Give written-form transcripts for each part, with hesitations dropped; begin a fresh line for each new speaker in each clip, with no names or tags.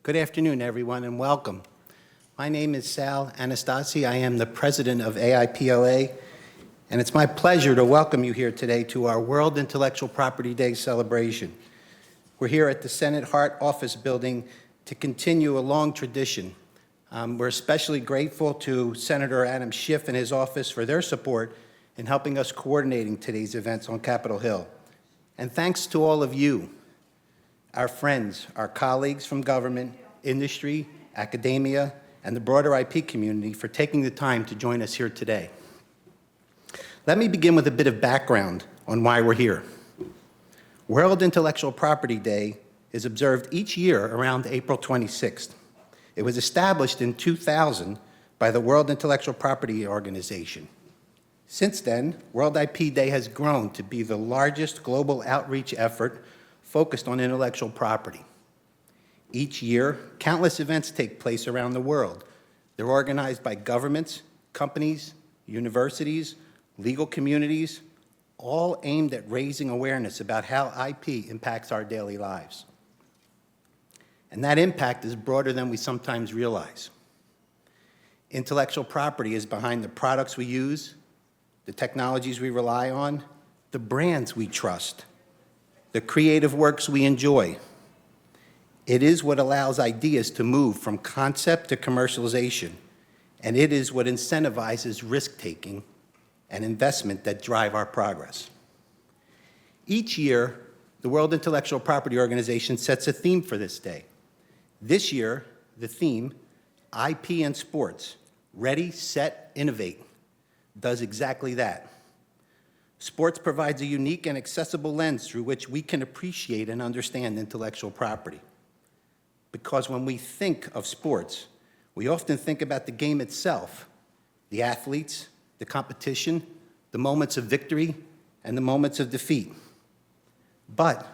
Good afternoon, everyone, and welcome. My name is Sal Anastasi. I am the president of AIPLA, and it's my pleasure to welcome you here today to our World Intellectual Property Day celebration. We're here at the Senate Hart Office Building to continue a long tradition. We're especially grateful to Senator Adam Schiff and his office for their support in helping us coordinating today's events on Capitol Hill. And thanks to all of you, our friends, our colleagues from government, industry, academia, and the broader IP community for taking the time to join us here today. Let me begin with a bit of background on why we're here. World Intellectual Property Day is observed each year around April 26th. It was established in 2000 by the World Intellectual Property Organization. Since then, World IP Day has grown to be the largest global outreach effort focused on intellectual property. Each year, countless events take place around the world. They're organized by governments, companies, universities, legal communities, all aimed at raising awareness about how IP impacts our daily lives. And that impact is broader than we sometimes realize. Intellectual property is behind the products we use, the technologies we rely on, the brands we trust, the creative works we enjoy. It is what allows ideas to move from concept to commercialization, and it is what incentivizes risk-taking and investment that drive our progress. Each year, the World Intellectual Property Organization sets a theme for this day. This year, the theme, IP and Sports, Ready, Set, Innovate, does exactly that. Sports provides a unique and accessible lens through which we can appreciate and understand intellectual property. Because when we think of sports, we often think about the game itself, the athletes, the competition, the moments of victory, and the moments of defeat. But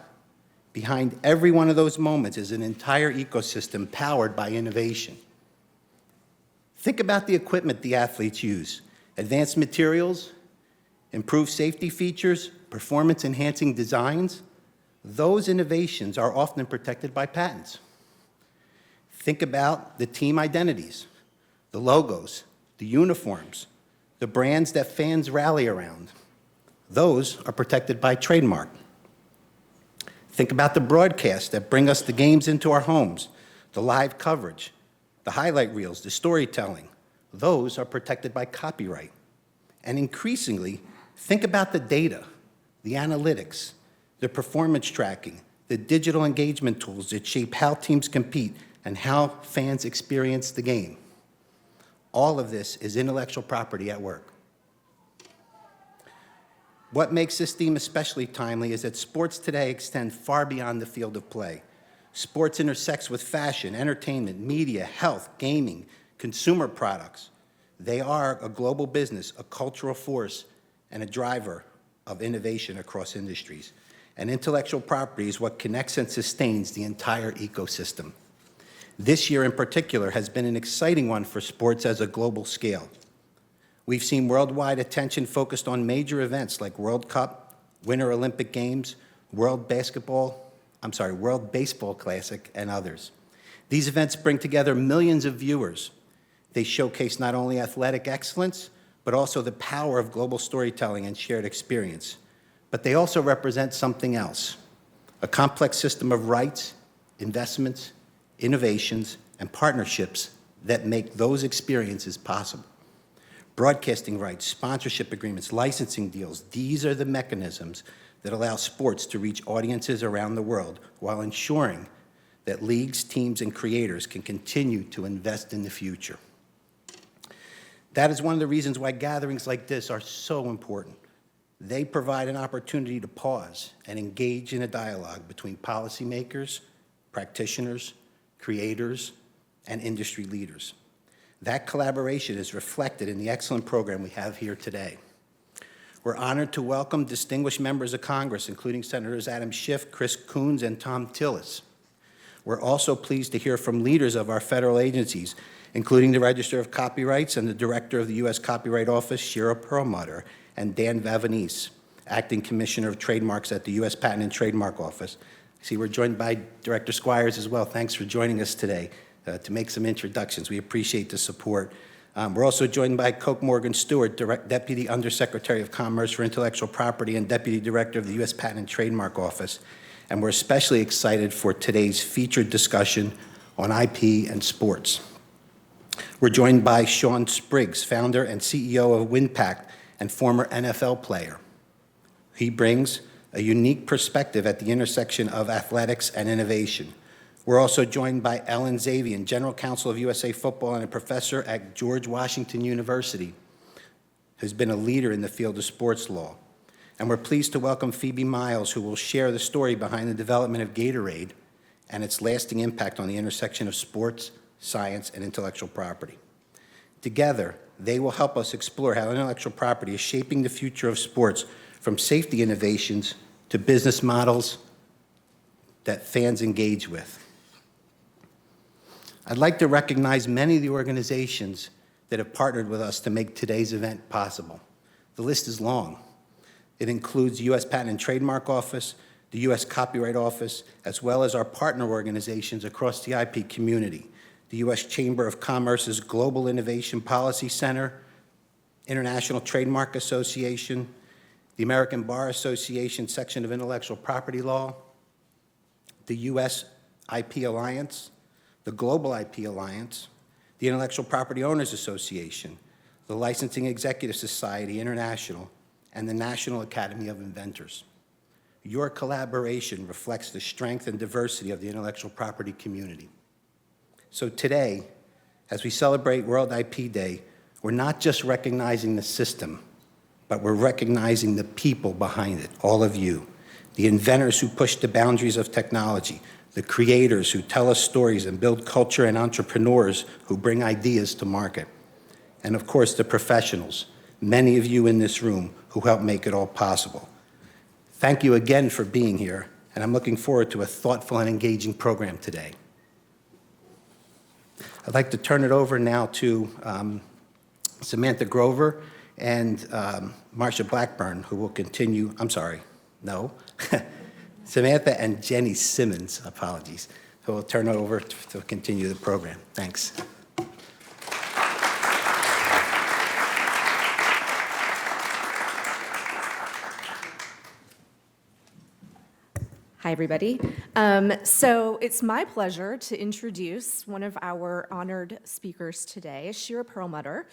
behind every one of those moments is an entire ecosystem powered by innovation. Think about the equipment the athletes use: advanced materials, improved safety features, performance-enhancing designs. Those innovations are often protected by patents. Think about the team identities, the logos, the uniforms, the brands that fans rally around. Those are protected by trademark. Think about the broadcasts that bring us the games into our homes, the live coverage, the highlight reels, the storytelling. Those are protected by copyright. And increasingly, think about the data, the analytics, the performance tracking, the digital engagement tools that shape how teams compete and how fans experience the game. All of this is intellectual property at work. What makes this theme especially timely is that sports today extend far beyond the field of play. Sports intersects with fashion, entertainment, media, health, gaming, consumer products. They are a global business, a cultural force, and a driver of innovation across industries. And intellectual property is what connects and sustains the entire ecosystem. This year in particular has been an exciting one for sports as a global scale. We've seen worldwide attention focused on major events like World Cup, Winter Olympic Games, World Baseball Classic, and others. These events bring together millions of viewers. They showcase not only athletic excellence, but also the power of global storytelling and shared experience. But they also represent something else, a complex system of rights, investments, innovations, and partnerships that make those experiences possible. Broadcasting rights, sponsorship agreements, licensing deals, these are the mechanisms that allow sports to reach audiences around the world while ensuring that leagues, teams, and creators can continue to invest in the future. That is one of the reasons why gatherings like this are so important. They provide an opportunity to pause and engage in a dialogue between policymakers, practitioners, creators, and industry leaders. That collaboration is reflected in the excellent program we have here today. We're honored to welcome distinguished members of Congress, including Senators Adam Schiff, Chris Coons, and Tom Tillis. We're also pleased to hear from leaders of our federal agencies, including the Register of Copyrights and the Director of the U.S. Copyright Office, Shira Perlmutter, and Dan Vavanese, Acting Commissioner of Trademarks at the U.S. Patent and Trademark Office, See, we're joined by Director Squires as well. Thanks for joining us today to make some introductions. We appreciate the support. We're also joined by Coke Morgan Stewart, Deputy Undersecretary of Commerce for Intellectual Property and Deputy Director of the U.S. Patent and Trademark Office. And we're especially excited for today's featured discussion on IP and sports. We're joined by Sean Spriggs, founder and CEO of WinPact and former NFL player. He brings a unique perspective at the intersection of athletics and innovation. We're also joined by Ellen Zavian, General Counsel of USA Football and a professor at George Washington University, who's been a leader in the field of sports law. And we're pleased to welcome Phoebe Miles, who will share the story behind the development of Gatorade and its lasting impact on the intersection of sports, science, and intellectual property. Together, they will help us explore how intellectual property is shaping the future of sports, from safety innovations to business models that fans engage with. I'd like to recognize many of the organizations that have partnered with us to make today's event possible. The list is long. It includes the U.S. Patent and Trademark Office, the U.S. Copyright Office, as well as our partner organizations across the IP community, the U.S. Chamber of Commerce's Global Innovation Policy Center, International Trademark Association, the American Bar Association Section of Intellectual Property Law, the U.S. IP Alliance, the Global IP Alliance, the Intellectual Property Owners Association, the Licensing Executive Society International, and the National Academy of Inventors. Your collaboration reflects the strength and diversity of the intellectual property community. So today, as we celebrate World IP Day, we're not just recognizing the system, but we're recognizing the people behind it, all of you, the inventors who push the boundaries of technology, the creators who tell us stories and build culture, and entrepreneurs who bring ideas to market. And of course, the professionals, many of you in this room who help make it all possible. Thank you again for being here, and I'm looking forward to a thoughtful and engaging program today. I'd like to turn it over now to Samantha Grover and Marsha Blackburn, who will continue, Samantha and Jenny Simmons, apologies, who will turn it over to continue the program. Thanks.
Hi, everybody. So it's my pleasure to introduce one of our honored speakers today, Shira Perlmutter,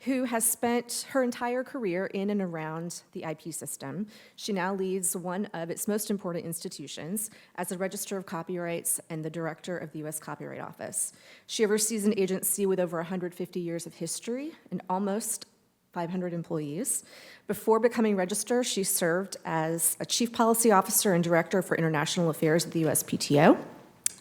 who has spent her entire career in and around the IP system. She now leads one of its most important institutions as the Register of Copyrights and the Director of the U.S. Copyright Office. She oversees an agency with over 150 years of history and almost 500 employees. Before becoming Register, she served as a Chief Policy Officer and Director for International Affairs at the USPTO.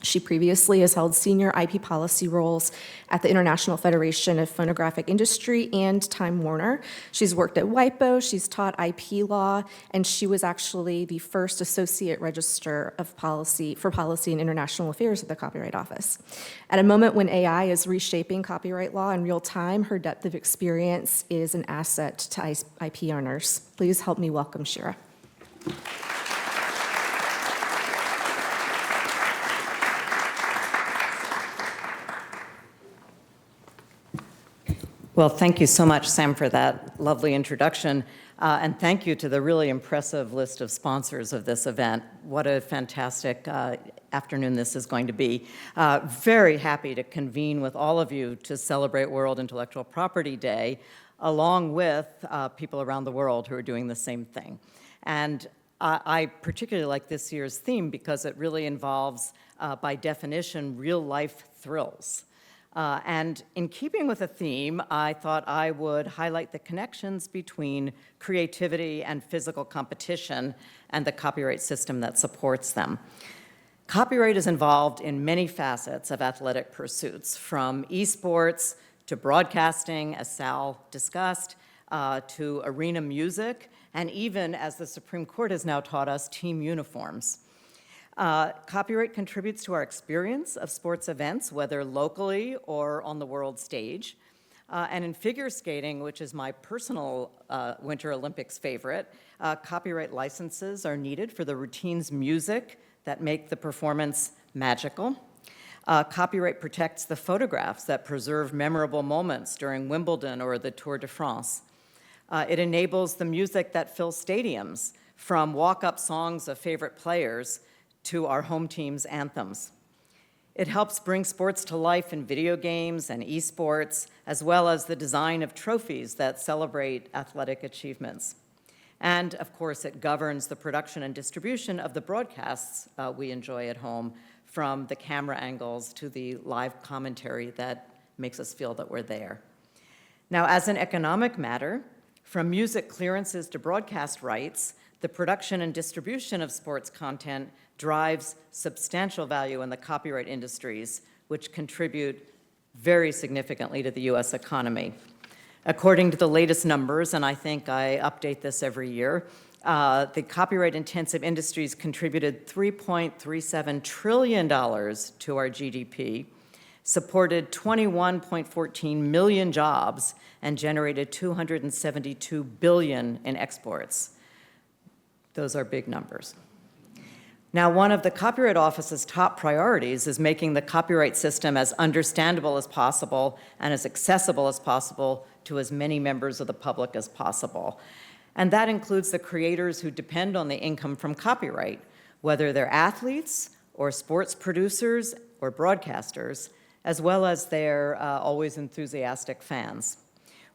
She previously has held senior IP policy roles at the International Federation of Phonographic Industry and Time Warner. She's worked at WIPO, she's taught IP law, and she was actually the first Associate Register of Policy for Policy and International Affairs at the Copyright Office. At a moment when AI is reshaping copyright law in real time, her depth of experience is an asset to IP owners. Please help me welcome Shira.
Well, thank you so much, Sam, for that lovely introduction. And thank you to the really impressive list of sponsors of this event. What a fantastic afternoon this is going to be. Very happy to convene with all of you to celebrate World Intellectual Property Day, along with people around the world who are doing the same thing. And I particularly like this year's theme because it really involves, by definition, real-life thrills. And in keeping with the theme, I thought I would highlight the connections between creativity and physical competition and the copyright system that supports them. Copyright is involved in many facets of athletic pursuits, from esports to broadcasting, as Sal discussed, to arena music, and even, as the Supreme Court has now taught us, team uniforms. Copyright contributes to our experience of sports events, whether locally or on the world stage. And in figure skating, which is my personal Winter Olympics favorite, copyright licenses are needed for the routine's music, that make the performance magical. Copyright protects the photographs that preserve memorable moments during Wimbledon or the Tour de France. It enables the music that fills stadiums, from walk-up songs of favorite players to our home team's anthems. It helps bring sports to life in video games and esports, as well as the design of trophies that celebrate athletic achievements. And of course, it governs the production and distribution of the broadcasts we enjoy at home, from the camera angles to the live commentary that makes us feel that we're there. Now, as an economic matter, from music clearances to broadcast rights, the production and distribution of sports content drives substantial value in the copyright industries, which contribute very significantly to the U.S. economy. According to the latest numbers, and I think I update this every year, the copyright-intensive industries contributed $3.37 trillion to our GDP, supported 21.14 million jobs, and generated $272 billion in exports. Those are big numbers. Now, one of the Copyright Office's top priorities is making the copyright system as understandable as possible and as accessible as possible to as many members of the public as possible. And that includes the creators who depend on the income from copyright, whether they're athletes or sports producers or broadcasters, as well as their always enthusiastic fans.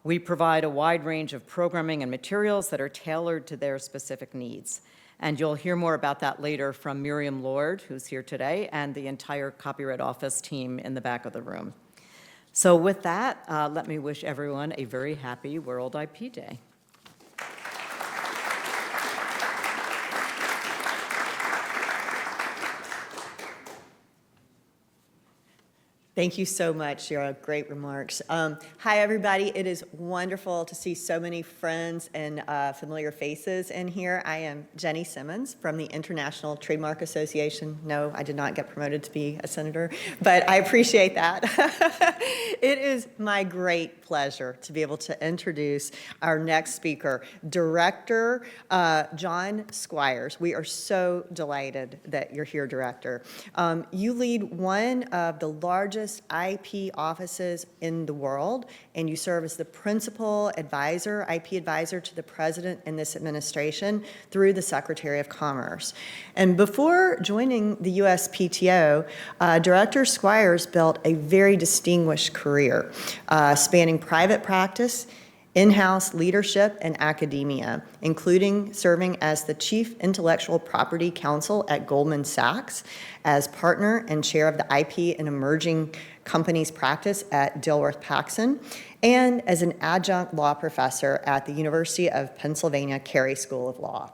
We provide a wide range of programming and materials that are tailored to their specific needs. And you'll hear more about that later from Miriam Lord, who's here today, and the entire Copyright Office team in the back of the room. So with that, let me wish everyone a very happy World IP Day.
Thank you so much, Shira. Great remarks. Hi, everybody. It is wonderful to see so many friends and familiar faces in here. I am Jenny Simmons from the International Trademark Association. No, I did not get promoted to be a senator, but I appreciate that. It is my great pleasure to be able to introduce our next speaker, Director John Squires. We are so delighted that you're here, Director. You lead one of the largest IP offices in the world, and you serve as the principal advisor, IP advisor to the president in this administration through the Secretary of Commerce. And before joining the USPTO, Director Squires built a very distinguished career, spanning private practice, in-house leadership, and academia, including serving as the Chief Intellectual Property Counsel at Goldman Sachs, as partner and chair of the IP and Emerging Companies practice at Dilworth Paxson, and as an adjunct law professor at the University of Pennsylvania Carey School of Law.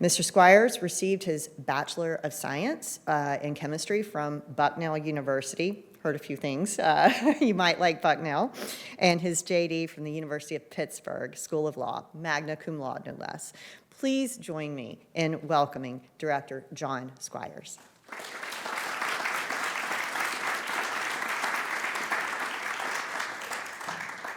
Mr. Squires received his Bachelor of Science in Chemistry from Bucknell University. Heard a few things. You might like Bucknell. And his JD from the University of Pittsburgh School of Law, magna cum laude, no less. Please join me in welcoming Director John Squires.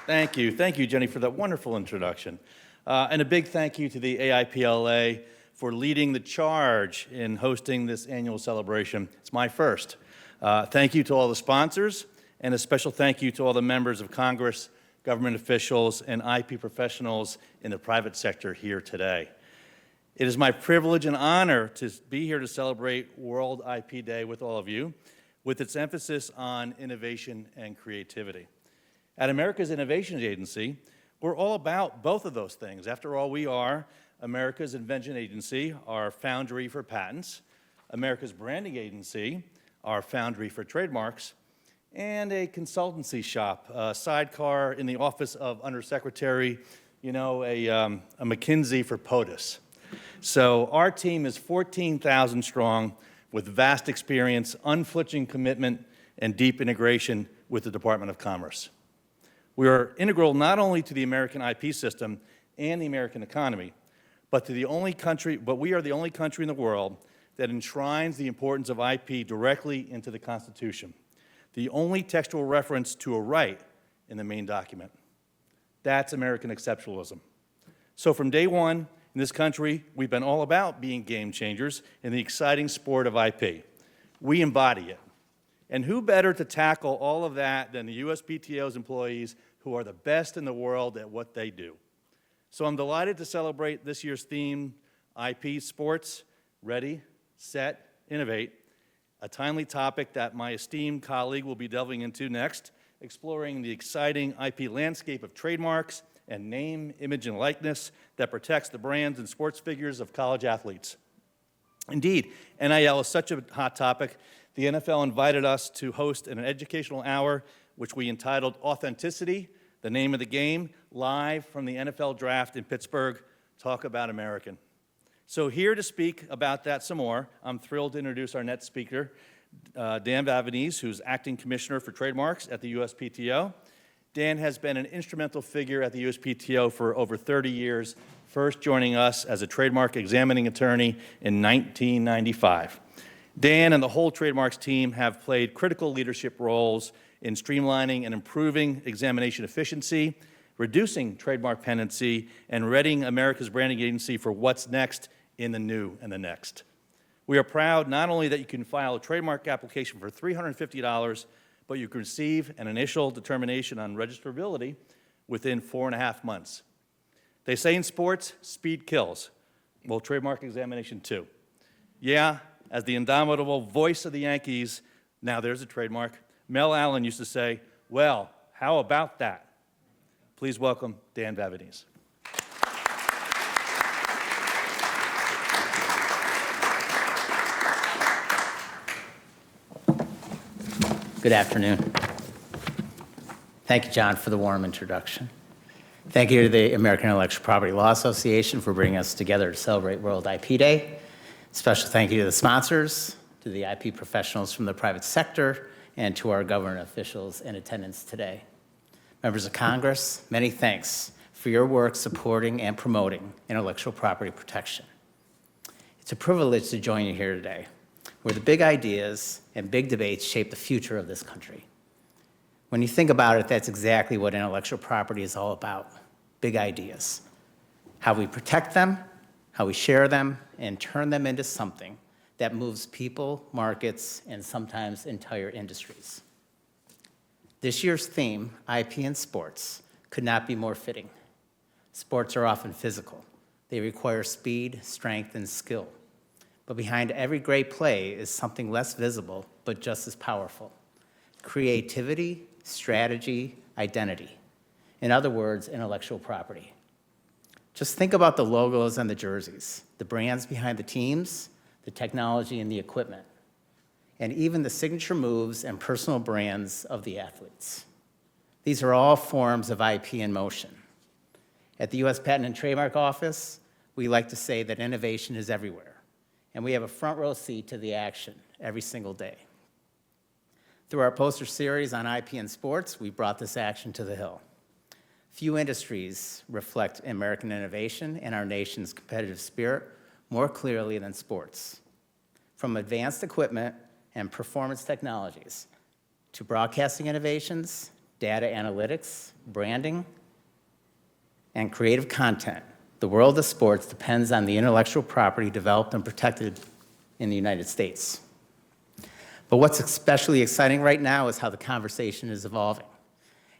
Thank you, Jenny, for that wonderful introduction. And a big thank you to the AIPLA for leading the charge in hosting this annual celebration. It's my first. Thank you to all the sponsors, and a special thank you to all the members of Congress, government officials, and IP professionals in the private sector here today. It is my privilege and honor to be here to celebrate World IP Day with all of you, with its emphasis on innovation and creativity. At America's Innovation Agency, we're all about both of those things. After all, we are America's Invention Agency, our foundry for patents, America's Branding Agency, our foundry for trademarks, and a consultancy shop, a sidecar in the office of Undersecretary, you know, a McKinsey for POTUS. So our team is 14,000 strong with vast experience, unflinching commitment, and deep integration with the Department of Commerce. We are integral not only to the American IP system and the American economy, but we are the only country in the world that enshrines the importance of IP directly into the Constitution, the only textual reference to a right in the main document. That's American exceptionalism. So from day one, in In this country, we've been all about being game changers in the exciting sport of IP. We embody it. And who better to tackle all of that than the USPTO's employees who are the best in the world at what they do? So I'm delighted to celebrate this year's theme, IP Sports, Ready, Set, Innovate, a timely topic that my esteemed colleague will be delving into next, exploring the exciting IP landscape of trademarks and name, image, and likeness that protects the brands and sports figures of college athletes. Indeed, NIL is such a hot topic, the NFL invited us to host an educational hour, which we entitled Authenticity, the name of the game, live from the NFL draft in Pittsburgh. Talk about American. So here to speak about that some more, I'm thrilled to introduce our next speaker, Dan Vavanese, who's Acting Commissioner for Trademarks at the USPTO. Dan has been an instrumental figure at the USPTO for over 30 years, first joining us as a trademark examining attorney in 1995. Dan and the whole trademarks team have played critical leadership roles in streamlining and improving examination efficiency, reducing trademark pendency, and readying America's branding agency for what's next in the new and the next. We are proud not only that you can file a trademark application for $350, but you can receive an initial determination on registrability within 4.5 months. They say in sports, speed kills. Well, trademark examination too. Yeah, as the indomitable voice of the Yankees, now there's a trademark, Mel Allen used to say, well, how about that? Please welcome Dan Vavanese.
Good afternoon. Thank you, John, for the warm introduction. Thank you to the American Intellectual Property Law Association for bringing us together to celebrate World IP Day. Special thank you to the sponsors, to the IP professionals from the private sector, and to our government officials in attendance today. Members of Congress, many thanks for your work supporting and promoting intellectual property protection. It's a privilege to join you here today, where the big ideas and big debates shape the future of this country. When you think about it, that's exactly what intellectual property is all about, big ideas. How we protect them, how we share them, and turn them into something that moves people, markets, and sometimes entire industries. This year's theme, IP and sports, could not be more fitting. Sports are often physical. They require speed, strength, and skill. But behind every great play is something less visible, but just as powerful: creativity, strategy, identity. In other words, intellectual property. Just think about the logos and the jerseys, the brands behind the teams, the technology and the equipment, and even the signature moves and personal brands of the athletes. These are all forms of IP in motion. At the U.S. Patent and Trademark Office, we like to say that innovation is everywhere, and we have a front row seat to the action every single day. Through our poster series on IP and sports, we brought this action to the Hill. Few industries reflect American innovation and our nation's competitive spirit more clearly than sports. From advanced equipment and performance technologies to broadcasting innovations, data analytics, branding, and creative content, the world of sports depends on the intellectual property developed and protected in the United States. But what's especially exciting right now is how the conversation is evolving.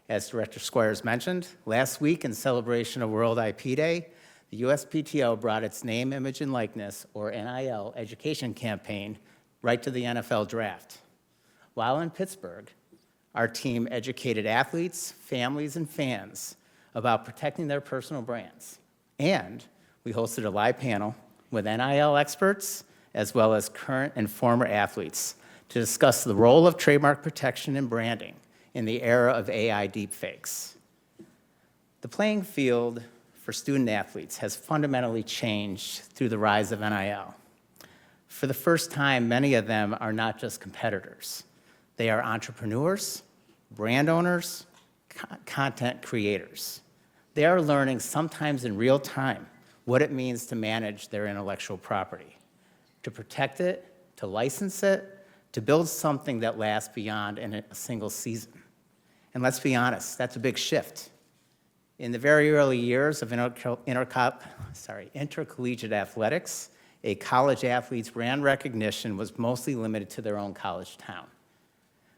As Director Squires mentioned, last week in celebration of World IP Day, the USPTO brought its name, image, and likeness, or NIL, education campaign right to the NFL draft. While in Pittsburgh, our team educated athletes, families, and fans about protecting their personal brands. And we hosted a live panel with NIL experts, as well as current and former athletes, to discuss the role of trademark protection and branding in the era of AI deepfakes. The playing field for student athletes has fundamentally changed through the rise of NIL. For the first time, many of them are not just competitors. They are entrepreneurs, brand owners, content creators. They are learning, sometimes in real time, what it means to manage their intellectual property, to protect it, to license it, to build something that lasts beyond a single season. And let's be honest, that's a big shift. In the very early years of intercollegiate athletics, a college athlete's brand recognition was mostly limited to their own college town.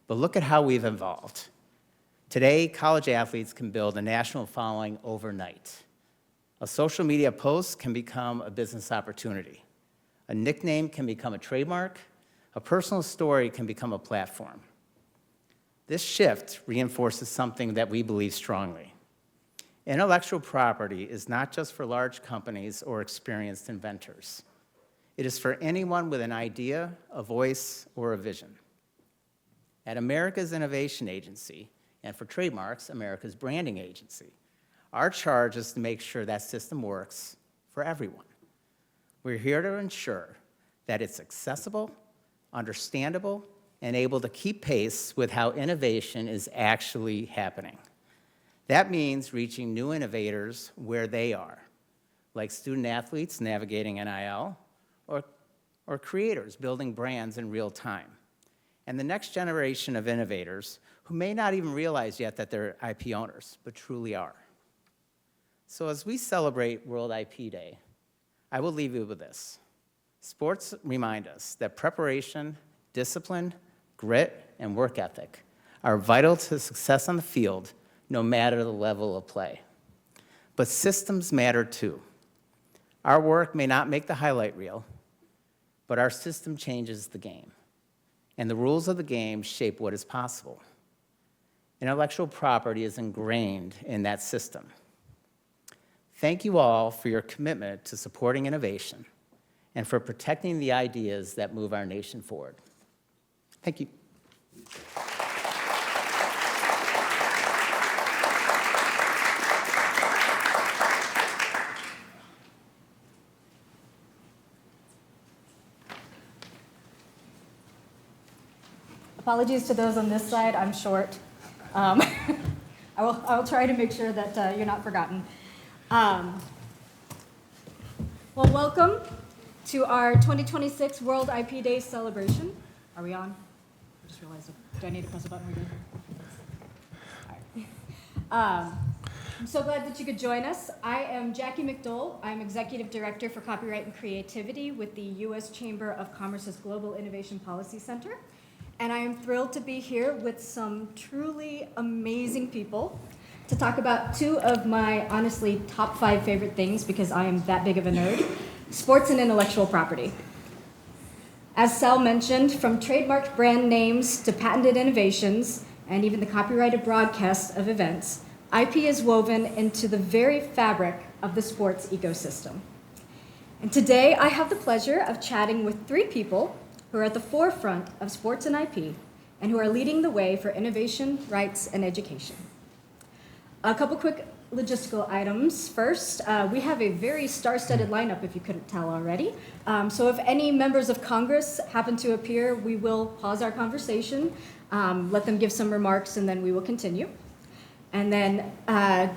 But look at how we've evolved. Today, college athletes can build a national following overnight. A social media post can become a business opportunity. A nickname can become a trademark. A personal story can become a platform. This shift reinforces something that we believe strongly. Intellectual property is not just for large companies or experienced inventors. It is for anyone with an idea, a voice, or a vision. At America's Innovation Agency, and for trademarks, America's Branding Agency, our charge is to make sure that system works for everyone. We're here to ensure that it's accessible, understandable, and able to keep pace with how innovation is actually happening. That means reaching new innovators where they are, like student athletes navigating NIL, or creators building brands in real time, and the next generation of innovators who may not even realize yet that they're IP owners, but truly are. So as we celebrate World IP Day, I will leave you with this. Sports remind us that preparation, discipline, grit, and work ethic are vital to success on the field, no matter the level of play. But systems matter too. Our work may not make the highlight reel, but our system changes the game. And the rules of the game shape what is possible. Intellectual property is ingrained in that system. Thank you all for your commitment to supporting innovation and for protecting the ideas that move our nation forward. Thank you.
Apologies to those on this side, I'm short. I will try to make sure that you're not forgotten. Well, welcome to our 2026 World IP Day celebration. Are we on? I just realized, do I need to press a button? We're good? All right. I'm so glad that you could join us. I am Jackie McDole. I'm Executive Director for Copyright and Creativity with the U.S. Chamber of Commerce's Global Innovation Policy Center. And I am thrilled to be here with some truly amazing people to talk about two of my, honestly, top 5 favorite things, because I am that big of a nerd: sports and intellectual property. As Sal mentioned, from trademarked brand names to patented innovations, and even the copyrighted broadcast of events, IP is woven into the very fabric of the sports ecosystem. And today, I have the pleasure of chatting with 3 people who are at the forefront of sports and IP, and who are leading the way for innovation, rights, and education. A couple quick logistical items. First, we have a very star-studded lineup, if you couldn't tell already. So if any members of Congress happen to appear, we will pause our conversation, let them give some remarks, and then we will continue. And then,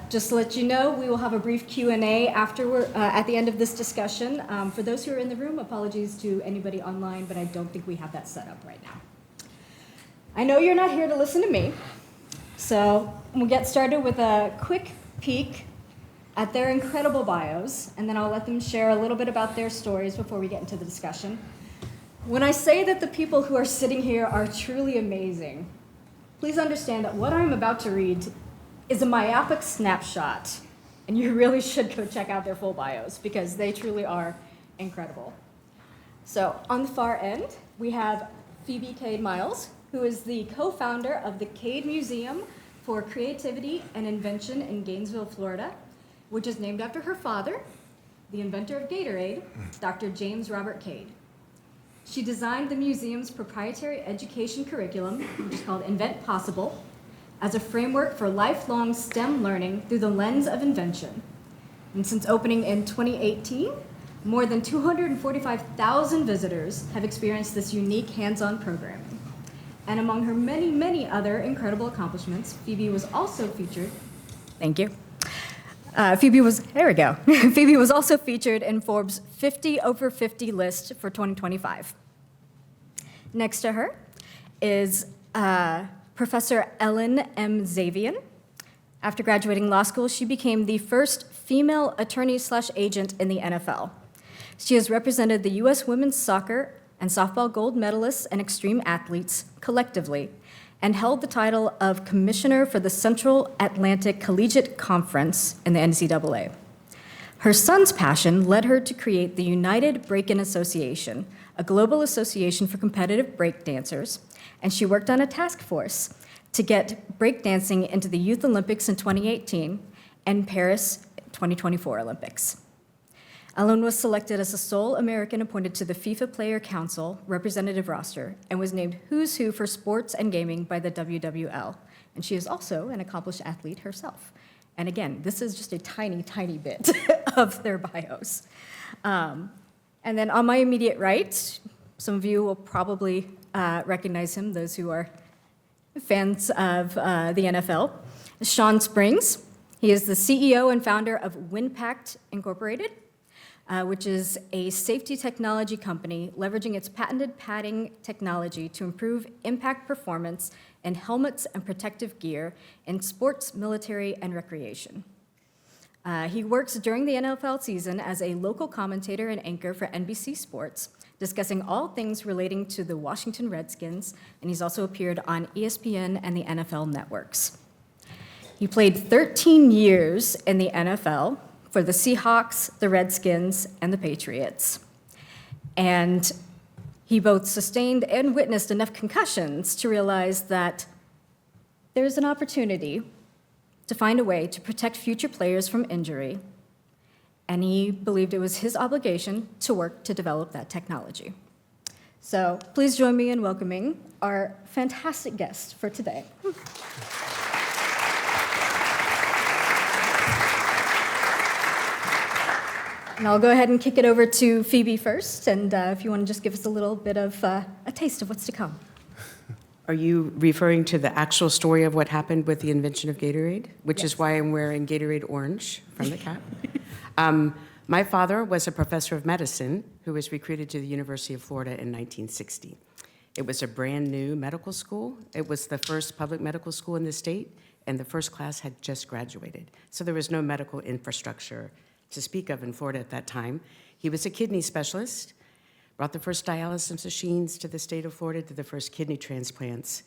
just to let you know, we will have a brief Q&A at the end of this discussion. For those who are in the room, apologies to anybody online, but I don't think we have that set up right now. I know you're not here to listen to me, so we'll get started with a quick peek at their incredible bios, and then I'll let them share a little bit about their stories before we get into the discussion. When I say that the people who are sitting here are truly amazing, please understand that what I'm about to read is a myopic snapshot, and you really should go check out their full bios because they truly are incredible. So on the far end, we have Phoebe Cade-Miles, who is the co-founder of the Cade Museum for Creativity and Invention in Gainesville, Florida, which is named after her father, the inventor of Gatorade, Dr. James Robert Cade. She designed the museum's proprietary education curriculum, which is called Invent Possible, as a framework for lifelong STEM learning through the lens of invention. And since opening in 2018, more than 245,000 visitors have experienced this unique hands-on programming. And among her many, many other incredible accomplishments, Phoebe was also featured. Thank you. Phoebe was also featured in Forbes' 50 Over 50 list for 2025. Next to her is Professor Ellen M. Zavian. After graduating law school, she became the first female attorney/agent in the NFL. She has represented the U.S. women's soccer and softball gold medalists and extreme athletes collectively, and held the title of Commissioner for the Central Atlantic Collegiate Conference in the NCAA. Her son's passion led her to create the United Break-In Association, a global association for competitive breakdancers, and she worked on a task force to get breakdancing into the Youth Olympics in 2018 and Paris 2024 Olympics. Ellen was selected as the sole American appointed to the FIFA Player Council representative roster and was named Who's Who for Sports and Gaming by the WWL. And she is also an accomplished athlete herself. And again, this is just a tiny, tiny bit of their bios. And then on my immediate right, some of you will probably recognize him, those who are fans of the NFL, Sean Springs. He is the CEO and founder of WinPact Incorporated, which is a safety technology company leveraging its patented padding technology to improve impact performance in helmets and protective gear in sports, military, and recreation. He works during the NFL season as a local commentator and anchor for NBC Sports, discussing all things relating to the Washington Redskins, and he's also appeared on ESPN and the NFL networks. He played 13 years in the NFL for the Seahawks, the Redskins, and the Patriots. And he both sustained and witnessed enough concussions to realize that there's an opportunity to find a way to protect future players from injury, and he believed it was his obligation to work to develop that technology. So please join me in welcoming our fantastic guest for today. And I'll go ahead and kick it over to Phoebe first, and if you want to just give us a little bit of a taste of what's to come.
Are you referring to the actual story of what happened with the invention of Gatorade, which is why I'm wearing Gatorade orange from the cap? My father was a professor of medicine who was recruited to the University of Florida in 1960. It was a brand new medical school. It was the first public medical school in the state, and the first class had just graduated. So there was no medical infrastructure to speak of in Florida at that time. He was a kidney specialist, brought the first dialysis machines to the state of Florida, did the first kidney transplants,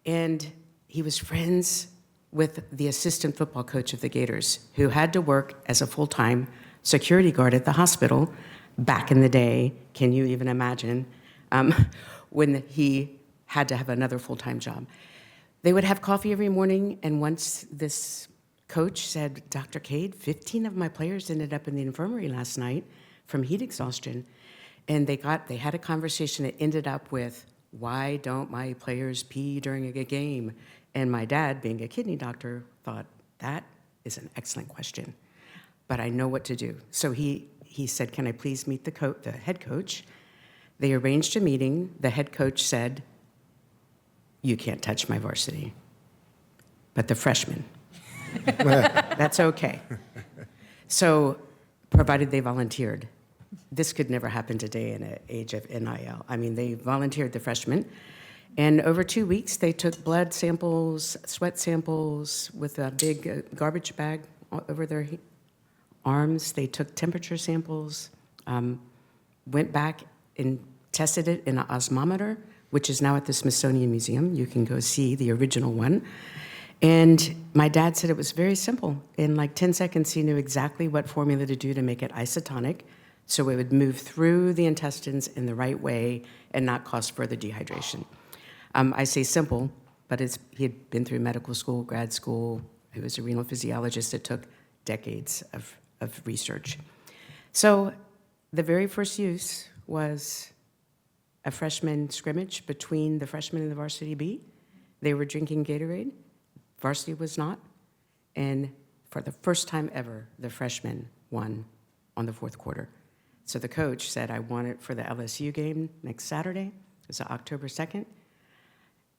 and he was friends with the assistant football coach of the Gators, who had to work as a full-time security guard at the hospital back in the day. Can you even imagine when he had to have another full-time job? They would have coffee every morning, and once this coach said, Dr. Cade, 15 of my players ended up in the infirmary last night from heat exhaustion. And they had a conversation that ended up with, why don't my players pee during a game? And my dad, being a kidney doctor, thought, that is an excellent question, but I know what to do. So he said, can I please meet the head coach? They arranged a meeting. The head coach said, you can't touch my varsity, but the freshmen, that's okay. So, provided they volunteered. This could never happen today in an age of NIL. I mean, they volunteered the freshmen, and over 2 weeks, they took blood samples, sweat samples with a big garbage bag over their arms. They took temperature samples, went back and tested it in an osmometer, which is now at the Smithsonian Museum. You can go see the original one. And my dad said it was very simple. In like 10 seconds, he knew exactly what formula to do to make it isotonic, so it would move through the intestines in the right way and not cause further dehydration. I say simple, but he had been through medical school, grad school. He was a renal physiologist. It took decades of research. So the very first use was a freshman scrimmage between the freshmen and the varsity B. They were drinking Gatorade. Varsity was not, and for the first time ever, the freshmen won on the fourth quarter. So the coach said, I want it for the LSU game next Saturday. It's October 2nd.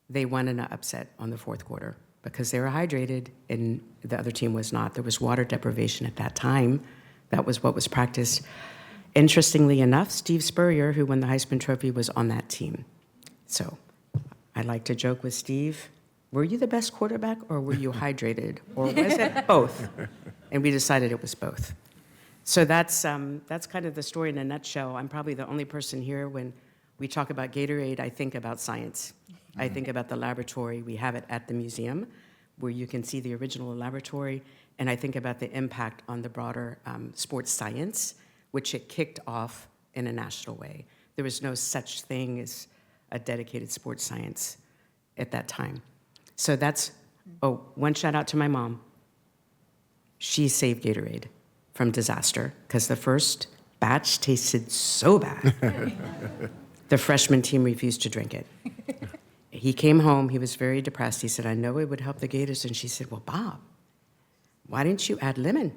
They won in an upset on the fourth quarter because they were hydrated and the other team was not. There was water deprivation at that time. That was what was practiced. Interestingly enough, Steve Spurrier, who won the Heisman Trophy, was on that team. So I like to joke with Steve, were you the best quarterback or were you hydrated? Or was it both? And we decided it was both. So that's kind of the story in a nutshell. I'm probably the only person here when we talk about Gatorade, I think about science. I think about the laboratory. We have it at the museum where you can see the original laboratory. And I think about the impact on the broader sports science, which it kicked off in a national way. There was no such thing as a dedicated sports science at that time. So that's, one shout out to my mom. She saved Gatorade from disaster because the first batch tasted so bad. The freshman team refused to drink it. He came home, he was very depressed. He said, I know it would help the Gators. And she said, well, Bob, why didn't you add lemon?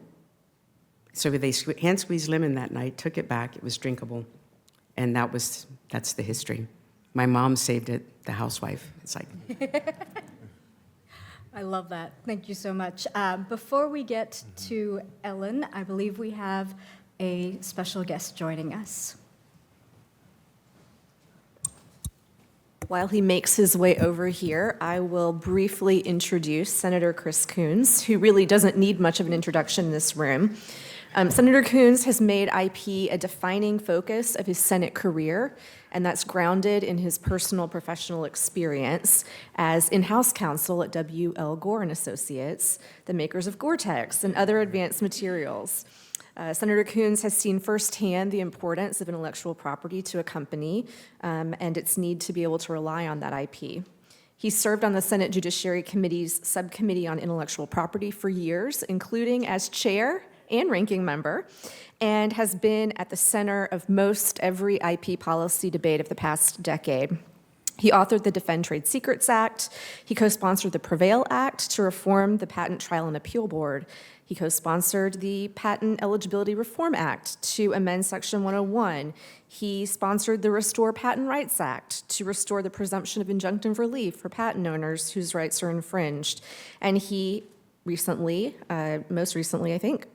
So they hand squeezed lemon that night, took it back, it was drinkable. And that's the history. My mom saved it, the housewife. It's like.
I love that. Thank you so much. Before we get to Ellen, I believe we have a special guest joining us.
While he makes his way over here, I will briefly introduce Senator Chris Coons, who really doesn't need much of an introduction in this room. Senator Coons has made IP a defining focus of his Senate career, and that's grounded in his personal professional experience as in-house counsel at W.L. Gore & Associates, the makers of Gore-Tex and other advanced materials. Senator Coons has seen firsthand the importance of intellectual property to a company and its need to be able to rely on that IP. He served on the Senate Judiciary Committee's Subcommittee on Intellectual Property for years, including as chair and ranking member, and has been at the center of most every IP policy debate of the past decade. He authored the Defend Trade Secrets Act. He co-sponsored the Prevail Act to reform the Patent Trial and Appeal Board. He co-sponsored the Patent Eligibility Reform Act to amend Section 101. He sponsored the Restore Patent Rights Act to restore the presumption of injunctive relief for patent owners whose rights are infringed. And he recently, most recently, I think,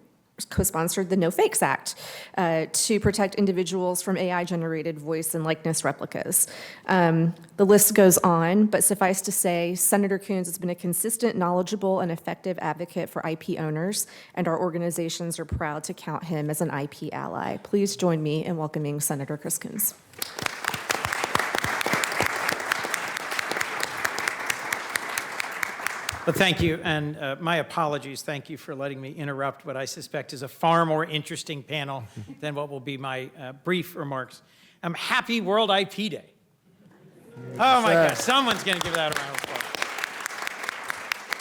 co-sponsored the No Fakes Act to protect individuals from AI-generated voice and likeness replicas. The list goes on, but suffice to say, Senator Coons has been a consistent, knowledgeable, and effective advocate for IP owners, and our organizations are proud to count him as an IP ally. Please join me in welcoming Senator Chris Coons.
Well, thank you, and my apologies. Thank you for letting me interrupt what I suspect is a far more interesting panel than what will be my brief remarks. Happy World IP Day. Oh my gosh, someone's going to give that a round of applause.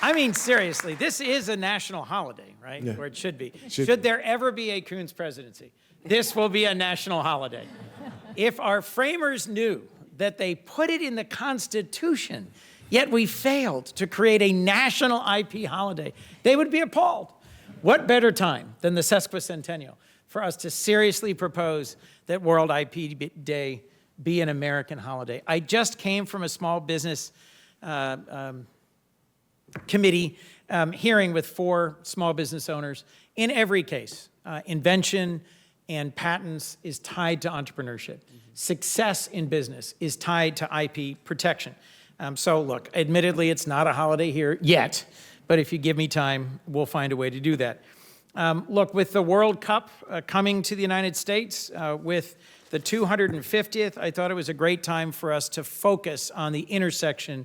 I mean, seriously, this is a national holiday, right? Yeah. Or it should be. Should there ever be a Coons presidency, this will be a national holiday. If our framers knew that they put it in the Constitution, yet we failed to create a national IP holiday, they would be appalled. What better time than the sesquicentennial for us to seriously propose that World IP Day be an American holiday? I just came from a small business committee hearing with 4 small business owners. In every case, invention and patents is tied to entrepreneurship. Success in business is tied to IP protection. So look, admittedly, it's not a holiday here yet, but if you give me time, we'll find a way to do that. Look, with the World Cup coming to the United States, with the 250th, I thought it was a great time for us to focus on the intersection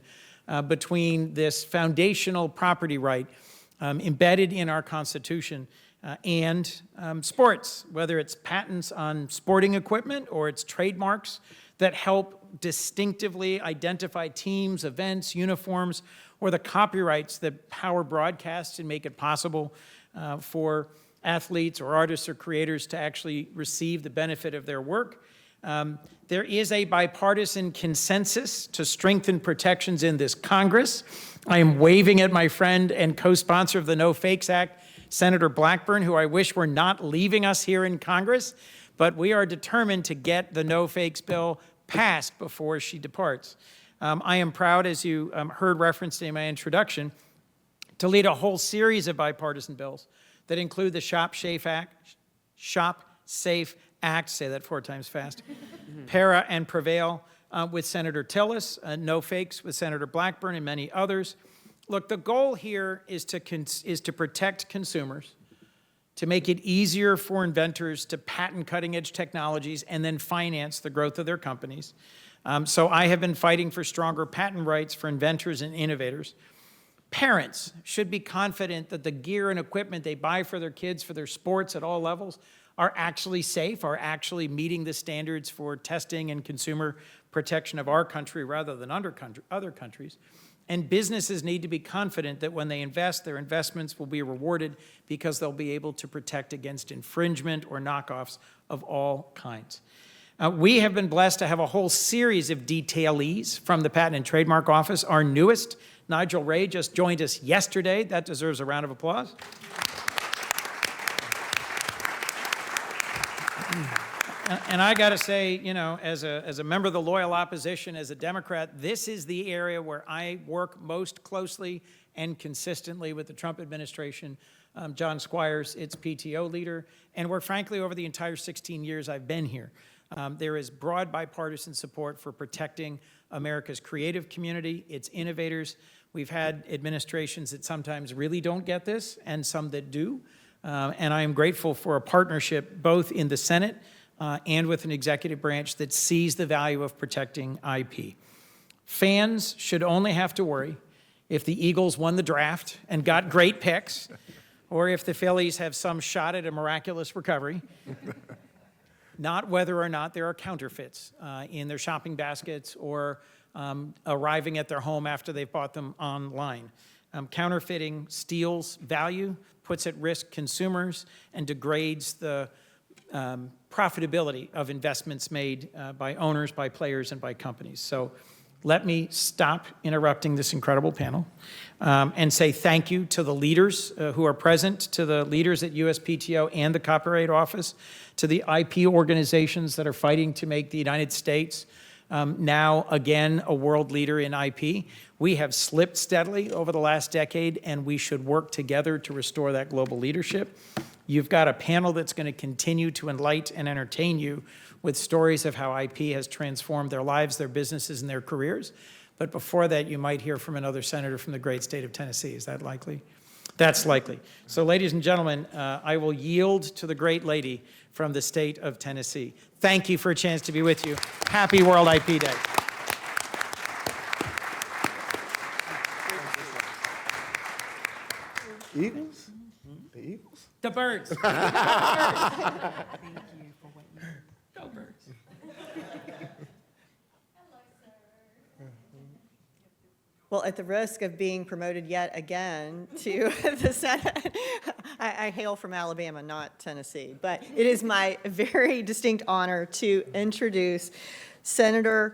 between this foundational property right embedded in our Constitution and sports, whether it's patents on sporting equipment or it's trademarks that help distinctively identify teams, events, uniforms, or the copyrights that power broadcasts and make it possible for athletes or artists or creators to actually receive the benefit of their work. There is a bipartisan consensus to strengthen protections in this Congress. I am waving at my friend and co-sponsor of the No Fakes Act, Senator Blackburn, who I wish were not leaving us here in Congress, but we are determined to get the No Fakes bill passed before she departs. I am proud, as you heard referenced in my introduction, to lead a whole series of bipartisan bills that include the Shop Safe Act, say that 4 times fast, PARA and Prevail, with Senator Tillis, No Fakes with Senator Blackburn, and many others. Look, the goal here is to protect consumers, to make it easier for inventors to patent cutting-edge technologies and then finance the growth of their companies. So I have been fighting for stronger patent rights for inventors and innovators. Parents should be confident that the gear and equipment they buy for their kids, for their sports at all levels, are actually safe, are actually meeting the standards for testing and consumer protection of our country rather than other countries. And businesses need to be confident that when they invest, their investments will be rewarded because they'll be able to protect against infringement or knockoffs of all kinds. We have been blessed to have a whole series of detailees from the Patent and Trademark Office. Our newest, Nigel Ray, just joined us yesterday. That deserves a round of applause. And I got to say, you know, as a member of the loyal opposition, as a Democrat, this is the area where I work most closely and consistently with the Trump administration. John Squires, its PTO leader, and where, frankly, over the entire 16 years I've been here, there is broad bipartisan support for protecting America's creative community, its innovators. We've had administrations that sometimes really don't get this and some that do. And I am grateful for a partnership both in the Senate and with an executive branch that sees the value of protecting IP. Fans should only have to worry if the Eagles won the draft and got great picks, or if the Phillies have some shot at a miraculous recovery, not whether or not there are counterfeits in their shopping baskets or arriving at their home after they've bought them online. Counterfeiting steals value, puts at risk consumers, and degrades the profitability of investments made by owners, by players, and by companies. So let me stop interrupting this incredible panel and say thank you to the leaders who are present, to the leaders at USPTO and the Copyright Office, to the IP organizations that are fighting to make the United States now again a world leader in IP. We have slipped steadily over the last decade, and we should work together to restore that global leadership. You've got a panel that's going to continue to enlighten and entertain you with stories of how IP has transformed their lives, their businesses, and their careers. But before that, you might hear from another senator from the great state of Tennessee. Is that likely? That's likely. So, ladies and gentlemen, I will yield to the great lady from the state of Tennessee. Thank you for a chance to be with you. Happy World IP Day.
Eagles? The Eagles?
The birds. Thank you
for what you
Go birds.
Well, at the risk of being promoted yet again to the Senate, I hail from Alabama, not Tennessee, but it is my very distinct honor to introduce Senator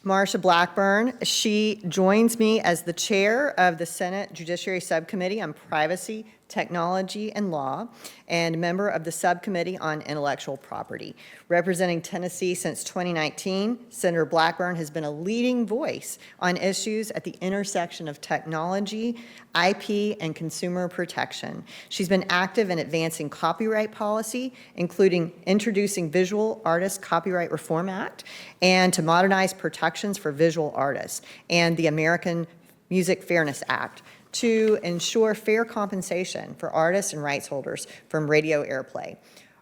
Marsha Blackburn. She joins me as the chair of the Senate Judiciary Subcommittee on Privacy, Technology, and Law, and member of the Subcommittee on Intellectual Property. Representing Tennessee since 2019, Senator Blackburn has been a leading voice on issues at the intersection of technology, IP, and consumer protection. She's been active in advancing copyright policy, including introducing Visual Artists Copyright Reform Act, and to modernize protections for visual artists, and the American Music Fairness Act, to ensure fair compensation for artists and rights holders from radio airplay.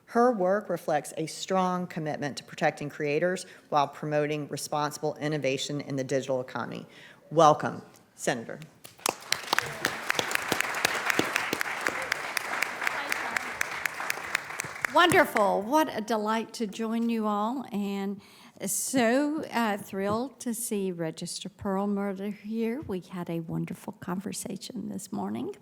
Her work reflects a strong commitment to protecting creators while promoting responsible innovation in the digital economy. Welcome, Senator.
Wonderful. What a delight to join you all, and so thrilled to see Register Perlmutter here. We had a wonderful conversation this morning,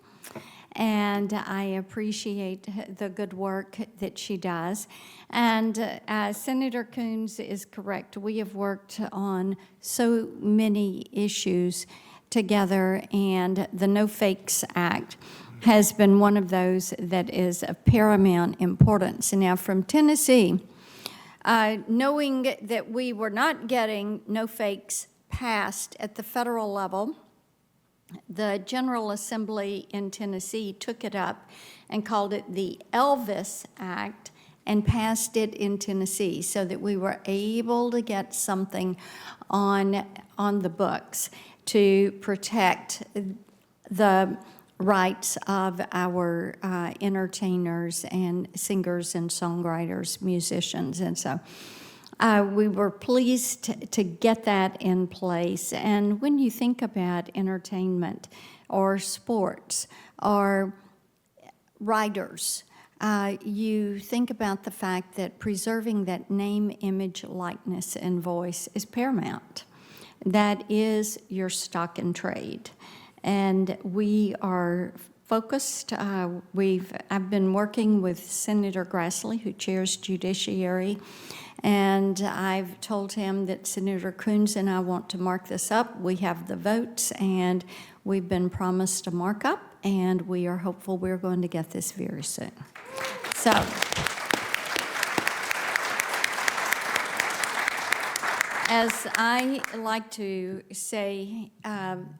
and I appreciate the good work that she does. And Senator Coons is correct. We have worked on so many issues together, and the No Fakes Act has been one of those that is of paramount importance. Now, from Tennessee, knowing that we were not getting no fakes passed at the federal level, the General Assembly in Tennessee took it up and called it the Elvis Act, and passed it in Tennessee so that we were able to get something on the books to protect the rights of our entertainers and singers and songwriters, musicians. And so we were pleased to get that in place. And when you think about entertainment or sports or writers, you think about the fact that preserving that name, image, likeness, and voice is paramount. That is your stock and trade. And we are focused. I've been working with Senator Grassley, who chairs Judiciary, and I've told him that Senator Coons and I want to mark this up. We have the votes, and we've been promised a markup, and we are hopeful we're going to get this very soon. So, as I like to say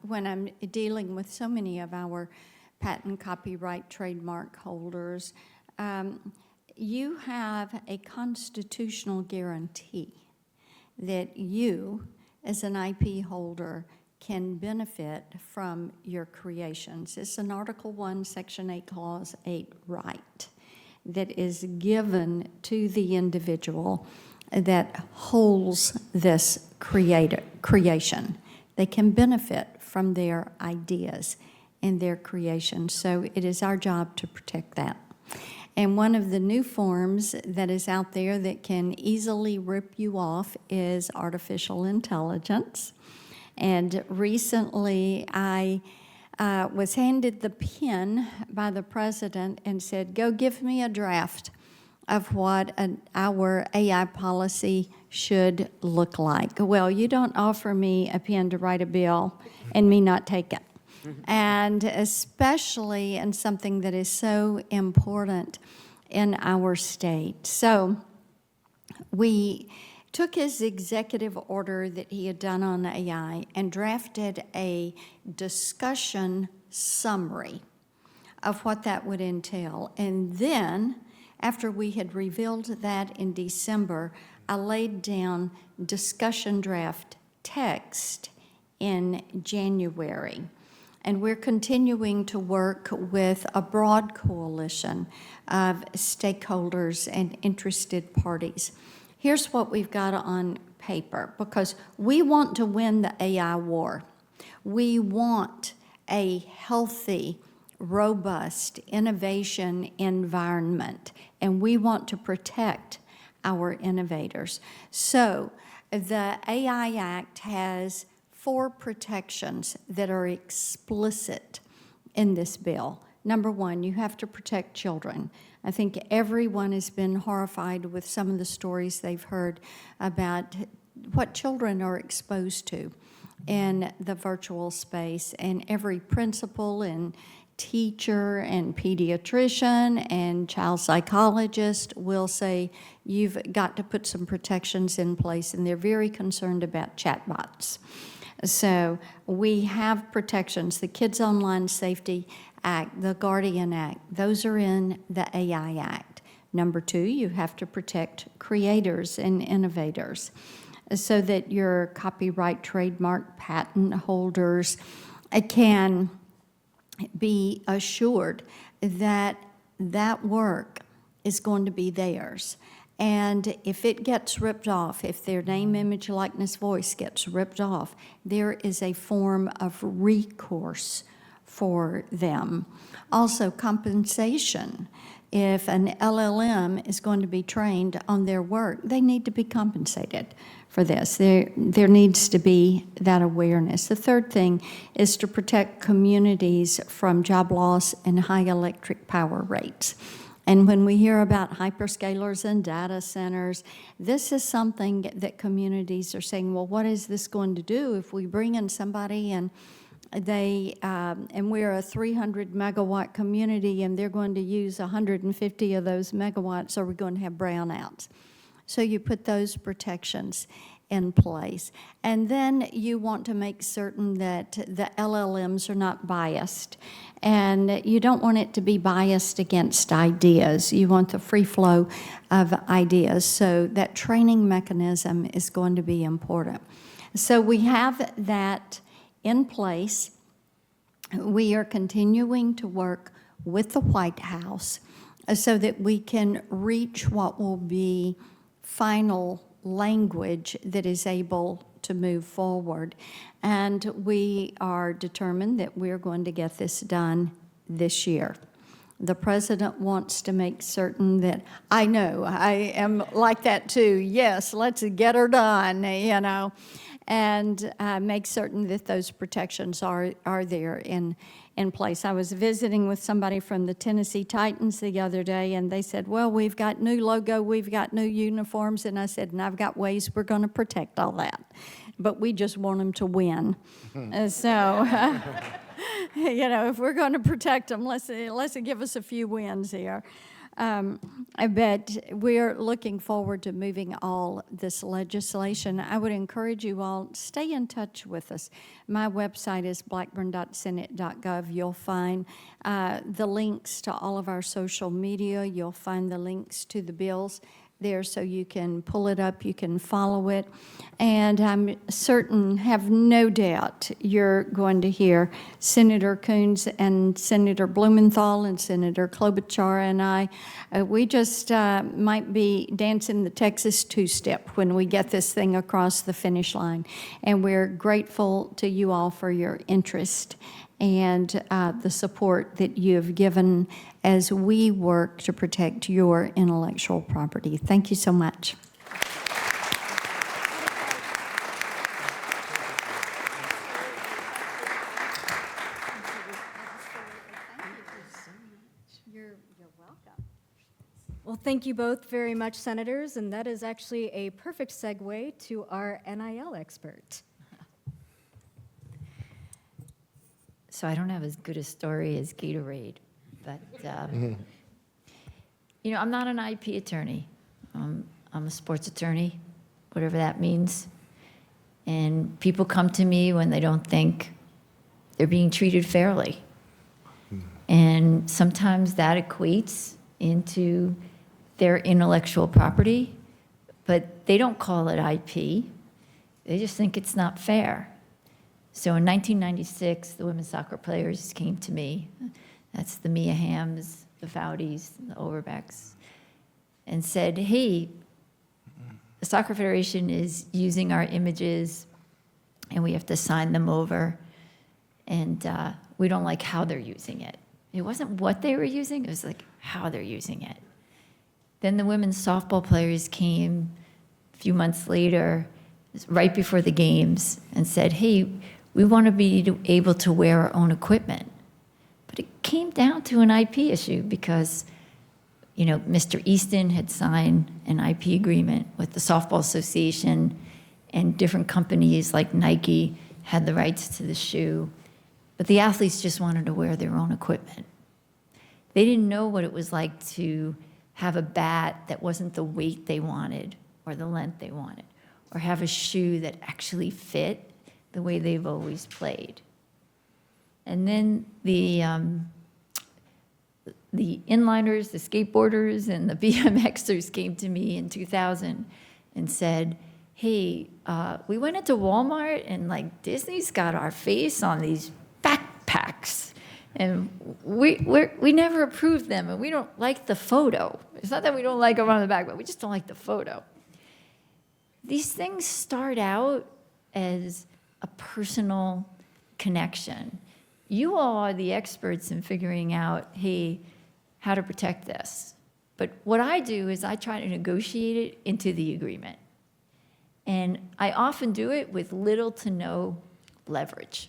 when I'm dealing with so many of our patent, copyright, trademark holders, you have a constitutional guarantee that you, as an IP holder, can benefit from your creations. It's an Article 1, Section 8, Clause 8 right that is given to the individual that holds this creation. They can benefit from their ideas and their creation. So it is our job to protect that. And one of the new forms that is out there that can easily rip you off is artificial intelligence. And recently I was handed the pen by the president and said, go give me a draft of what our AI policy should look like. Well, you don't offer me a pen to write a bill and me not take it. And especially in something that is so important in our state. So we took his executive order that he had done on AI and drafted a discussion summary of what that would entail. And then, after we had revealed that in December, I laid down discussion draft text in January. And we're continuing to work with a broad coalition of stakeholders and interested parties. Here's what we've got on paper, because we want to win the AI war. We want a healthy, robust innovation environment, and we want to protect our innovators. So the AI Act has 4 protections that are explicit in this bill. Number 1, you have to protect children. I think everyone has been horrified with some of the stories they've heard about what children are exposed to in the virtual space, and every principal and teacher and pediatrician and child psychologist will say you've got to put some protections in place, and they're very concerned about chatbots. So we have protections. The Kids Online Safety Act, the Guardian Act, those are in the AI Act. Number 2, you have to protect creators and innovators so that your copyright, trademark, patent holders can be assured that that work is going to be theirs. And if it gets ripped off, if their name, image, likeness, voice gets ripped off, there is a form of recourse for them. Also, compensation. If an LLM is going to be trained on their work, they need to be compensated for this. There needs to be that awareness. The third thing is to protect communities from job loss and high electric power rates. And when we hear about hyperscalers and data centers, this is something that communities are saying, well, what is this going to do if we bring in somebody and we're a 300 megawatt community and they're going to use 150 of those megawatts, are we going to have brownouts? So you put those protections in place. And then you want to make certain that the LLMs are not biased. And you don't want it to be biased against ideas. You want the free flow of ideas. So that training mechanism is going to be important. So we have that in place. We are continuing to work with the White House so that we can reach what will be final language that is able to move forward. And we are determined that we're going to get this done this year. The president wants to make certain that, I know, I am like that too. Yes, let's get her done, you know, and make certain that those protections are there in place. I was visiting with somebody from the Tennessee Titans the other day, and they said, well, we've got new logo, we've got new uniforms, and I said, and I've got ways we're going to protect all that. But we just want them to win. So, you know, if we're going to protect them, let's give us a few wins here. But we're looking forward to moving all this legislation. I would encourage you all, stay in touch with us. My website is blackburn.senate.gov. You'll find the links to all of our social media. You'll find the links to the bills there so you can pull it up, you can follow it. And I'm certain, have no doubt, you're going to hear Senator Coons and Senator Blumenthal and Senator Klobuchar and I. We just might be dancing the Texas two-step when we get this thing across the finish line. And we're grateful to you all for your interest and the support that you have given as we work to protect your intellectual property. Thank you so much.
You're welcome. Well, thank you both very much, Senators, and that is actually a perfect segue to our NIL expert.
So I don't have as good a story as Gatorade, but, you know, I'm not an IP attorney. I'm a sports attorney, whatever that means. And people come to me when they don't think they're being treated fairly. And sometimes that equates into their intellectual property, but they don't call it IP. They just think it's not fair. So in 1996, the women's soccer players came to me. That's the Mia Hamms, the Foudies, the Overbecks, and said, hey, the Soccer Federation is using our images, and we have to sign them over, and we don't like how they're using it. It wasn't what they were using, it was like how they're using it. Then the women's softball players came a few months later, right before the games, and said, hey, we want to be able to wear our own equipment. But it came down to an IP issue because, you know, Mr. Easton had signed an IP agreement with the Softball Association, and different companies like Nike had the rights to the shoe. But the athletes just wanted to wear their own equipment. They didn't know what it was like to have a bat that wasn't the weight they wanted or the length they wanted, or have a shoe that actually fit the way they've always played. And then the inliners, the skateboarders, and the BMXers came to me in 2000 and said, hey, we went into Walmart and like Disney's got our face on these backpacks. And we never approved them, and we don't like the photo. It's not that we don't like them on the back, but we just don't like the photo. These things start out as a personal connection. You all are the experts in figuring out, hey, how to protect this. But what I do is I try to negotiate it into the agreement. And I often do it with little to no leverage.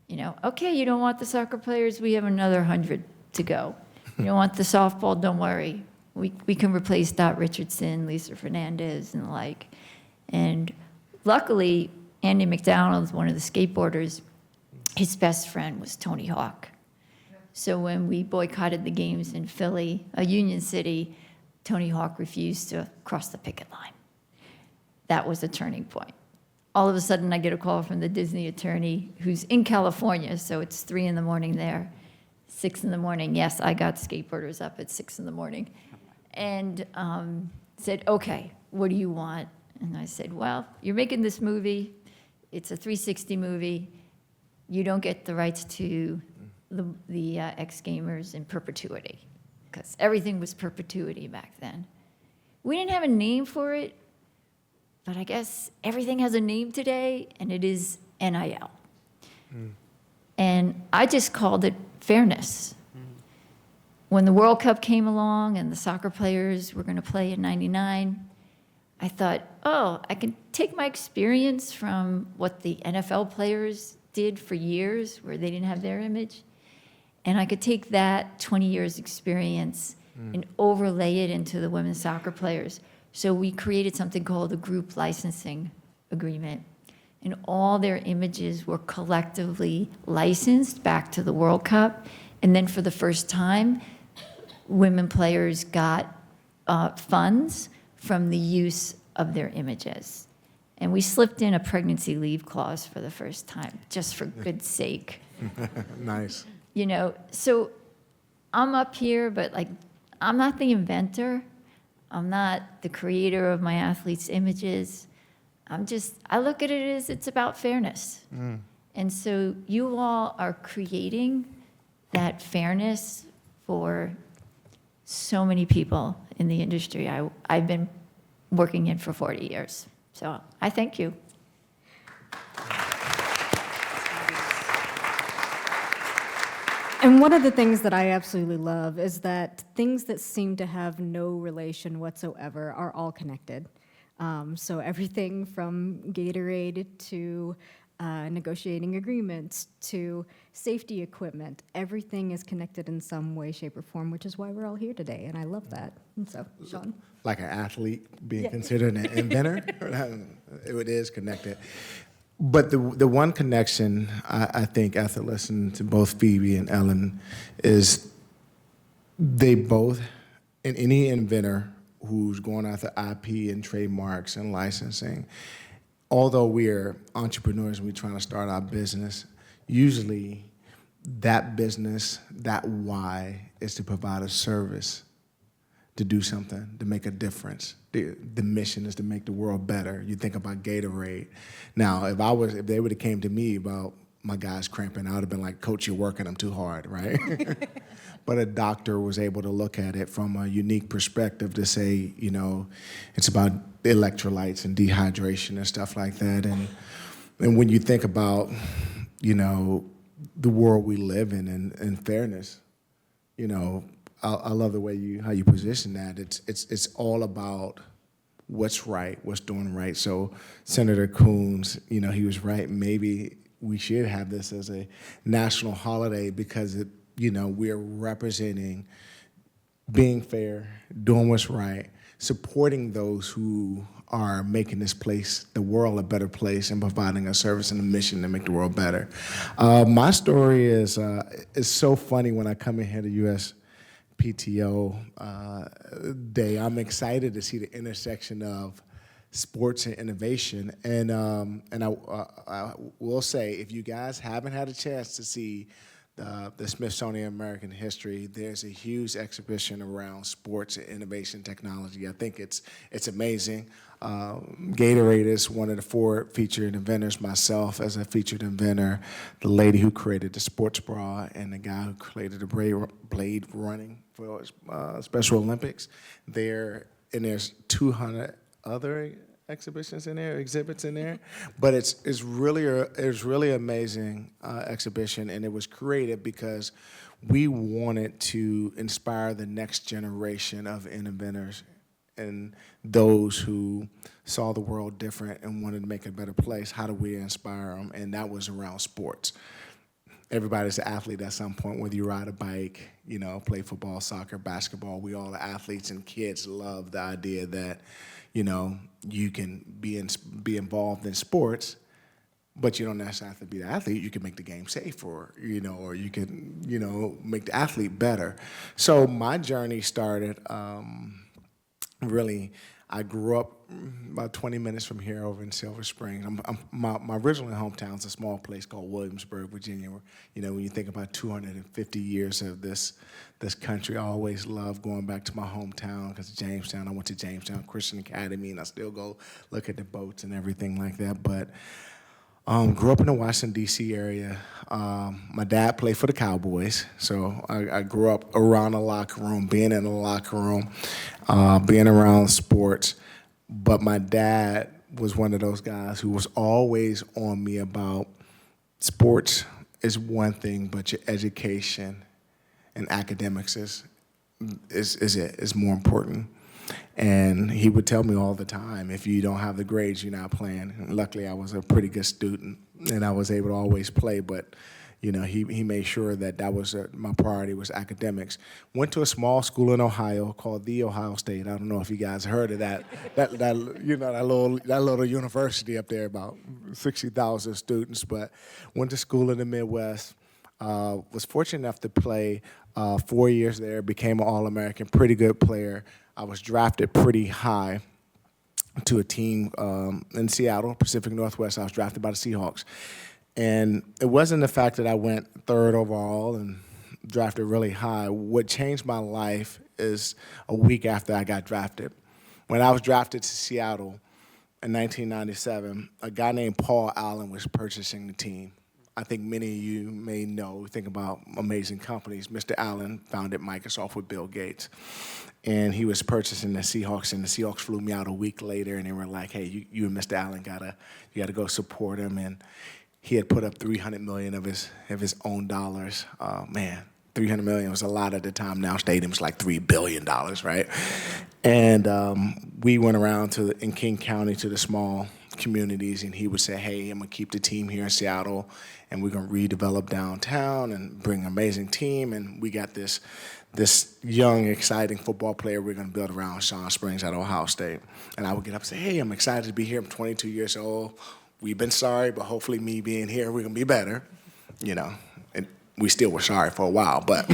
You know, okay, you don't want the soccer players, we have another 100 to go. You don't want the softball, don't worry. We can replace Dot Richardson, Lisa Fernandez, and the like. And luckily, Andy McDonald's, one of the skateboarders, his best friend was Tony Hawk. So when we boycotted the games in Philly, Union City, Tony Hawk refused to cross the picket line. that was a turning point. All of a sudden, I get a call from the Disney attorney who's in California, so it's 3 in the morning there, 6 in the morning. Yes, I got skateboarders up at 6 in the morning. And said, okay, what do you want? And I said, well, you're making this movie. It's a 360 movie. You don't get the rights to the X Gamers in perpetuity, because everything was perpetuity back then. We didn't have a name for it, but I guess everything has a name today, and it is NIL. And I just called it fairness. When the World Cup came along and the soccer players were going to play in '99, I thought, oh, I can take my experience from what the NFL players did for years, where they didn't have their image, and I could take that 20 years experience and overlay it into the women's soccer players. So we created something called a group licensing agreement, and all their images were collectively licensed back to the World Cup. And then for the first time, women players got funds from the use of their images. And we slipped in a pregnancy leave clause for the first time, just for good sake.
Nice.
You know, so I'm up here, but like, I'm not the inventor. I'm not the creator of my athletes' images. I look at it as it's about fairness. And so you all are creating that fairness for so many people in the industry I've been working in for 40 years. So I thank you.
And one of the things that I absolutely love is that things that seem to have no relation whatsoever are all connected. So everything from Gatorade to negotiating agreements to safety equipment, everything is connected in some way, shape, or form, which is why we're all here today, and I love that. And so, Sean.
Like an athlete being considered an inventor, it is connected. But the one connection, I think, after listening to both Phoebe and Ellen, is they both, and any inventor who's going after IP and trademarks and licensing, although we're entrepreneurs and we're trying to start our business, usually that business, that why, is to provide a service, to do something, to make a difference. The mission is to make the world better. You think about Gatorade. Now, if they would have came to me about my guys cramping, I would have been like, Coach, you're working them too hard, right? But a doctor was able to look at it from a unique perspective to say, you know, it's about electrolytes and dehydration and stuff like that. And when you think about, you know, the world we live in and fairness, you know, I love the way how you position that. It's all about what's right, what's doing right. So Senator Coons, you know, he was right. Maybe we should have this as a national holiday because we're representing being fair, doing what's right, supporting those who are making this place, the world, a better place, and providing a service and a mission to make the world better. My story is so funny when I come in here to USPTO Day. I'm excited to see the intersection of sports and innovation. And I will say, if you guys haven't had a chance to see the Smithsonian American History, there's a huge exhibition around sports and innovation technology. I think it's amazing. Gatorade is one of the 4 featured inventors, myself as a featured inventor, the lady who created the sports bra, and the guy who created the blade running for Special Olympics. There's 200 other exhibits in there, but it's really amazing exhibition, and it was created because we wanted to inspire the next generation of inventors and those who saw the world different and wanted to make it a better place. How do we inspire them? And that was around sports. Everybody's an athlete at some point, whether you ride a bike, play football, soccer, basketball. We all are athletes, and kids love the idea that you can be involved in sports, but you don't necessarily have to be the athlete. You can make the game safe, or you can, make the athlete better. So my journey started, really, I grew up about 20 minutes from here over in Silver Spring. My original hometown is a small place called Williamsburg, Virginia, where, when you think about 250 years of this country, I always love going back to my hometown because Jamestown, I went to Jamestown Christian Academy, and I still go look at the boats and everything like that. But grew up in the Washington, D.C. area. My dad played for the Cowboys, so I grew up around the locker room, being in the locker room, being around sports. But my dad was one of those guys who was always on me about sports is one thing, but your education and academics is more important. And he would tell me all the time, if you don't have the grades, you're not playing. And luckily, I was a pretty good student, and I was able to always play. But, he made sure that was my priority was academics. Went to a small school in Ohio called The Ohio State. I don't know if you guys heard of that. that little university up there, about 60,000 students. But went to school in the Midwest. Was fortunate enough to play 4 years there. Became an All-American, pretty good player. I was drafted pretty high to a team in Seattle, Pacific Northwest. I was drafted by the Seahawks. And it wasn't the fact that I went third overall and drafted really high. What changed my life is a week after I got drafted. When I was drafted to Seattle in 1997, a guy named Paul Allen was purchasing the team. I think many of you may know, think about amazing companies. Mr. Allen founded Microsoft with Bill Gates. And he was purchasing the Seahawks, and the Seahawks flew me out a week later, and they were like, hey, you and Mr. Allen you gotta go support him. And he had put up $300 million of his own dollars. Man, $300 million was a lot at the time. Now stadium's like $3 billion, right? And we went around in King County to the small communities, and he would say, hey, I'm gonna keep the team here in Seattle, and we're gonna redevelop downtown and bring an amazing team, and we got this young, exciting football player we're gonna build around Sean Springs at Ohio State. And I would get up and say, hey, I'm excited to be here. I'm 22 years old. We've been sorry, but hopefully me being here, we're gonna be better. And we still were sorry for a while, but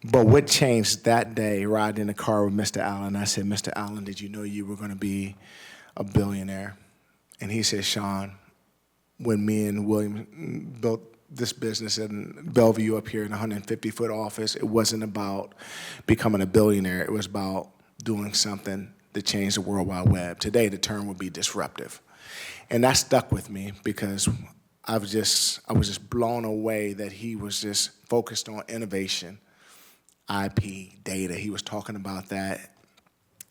but what changed that day, riding in the car with Mr. Allen, I said, Mr. Allen, did you know you were gonna be a billionaire? And he said, Sean, when me and William built this business in Bellevue up here in a 150-foot office, it wasn't about becoming a billionaire. It was about doing something that changed the World Wide Web. Today, the term would be disruptive. And that stuck with me because I was just blown away that he was just focused on innovation, IP, data. He was talking about that.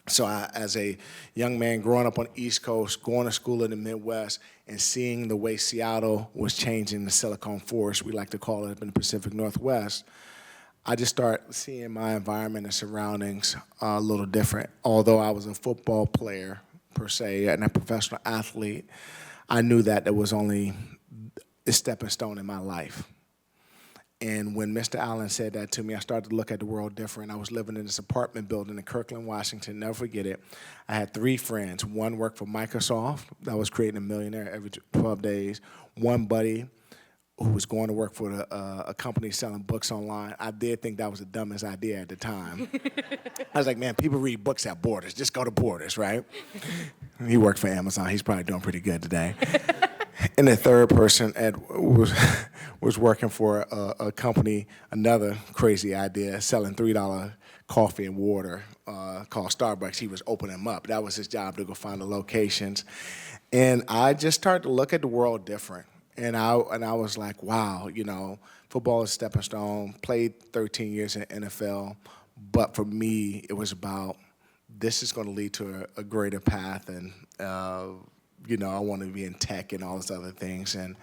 So as a young man growing up on the East Coast, going to school in the Midwest, and seeing the way Seattle was changing the Silicon Forest, we like to call it, up in the Pacific Northwest, I just started seeing my environment and surroundings a little different. Although I was a football player, per se, and a professional athlete, I knew that there was only a stepping stone in my life. And when Mr. Allen said that to me, I started to look at the world different. I was living in this apartment building in Kirkland, Washington. Never forget it. I had 3 friends. One worked for Microsoft, that was creating a millionaire every 12 days. One buddy who was going to work for a company selling books online. I did think that was the dumbest idea at the time. I was like, man, people read books at Borders. Just go to Borders, right? He worked for Amazon. He's probably doing pretty good today. And the third person was working for a company, another crazy idea, selling $3 coffee and water called Starbucks. He was opening them up. That was his job, to go find the locations. And I just started to look at the world different. And I was like, wow, football is a stepping stone. Played 13 years in the NFL. But for me, it was about, this is going to lead to a greater path. And I want to be in tech and all those other things. And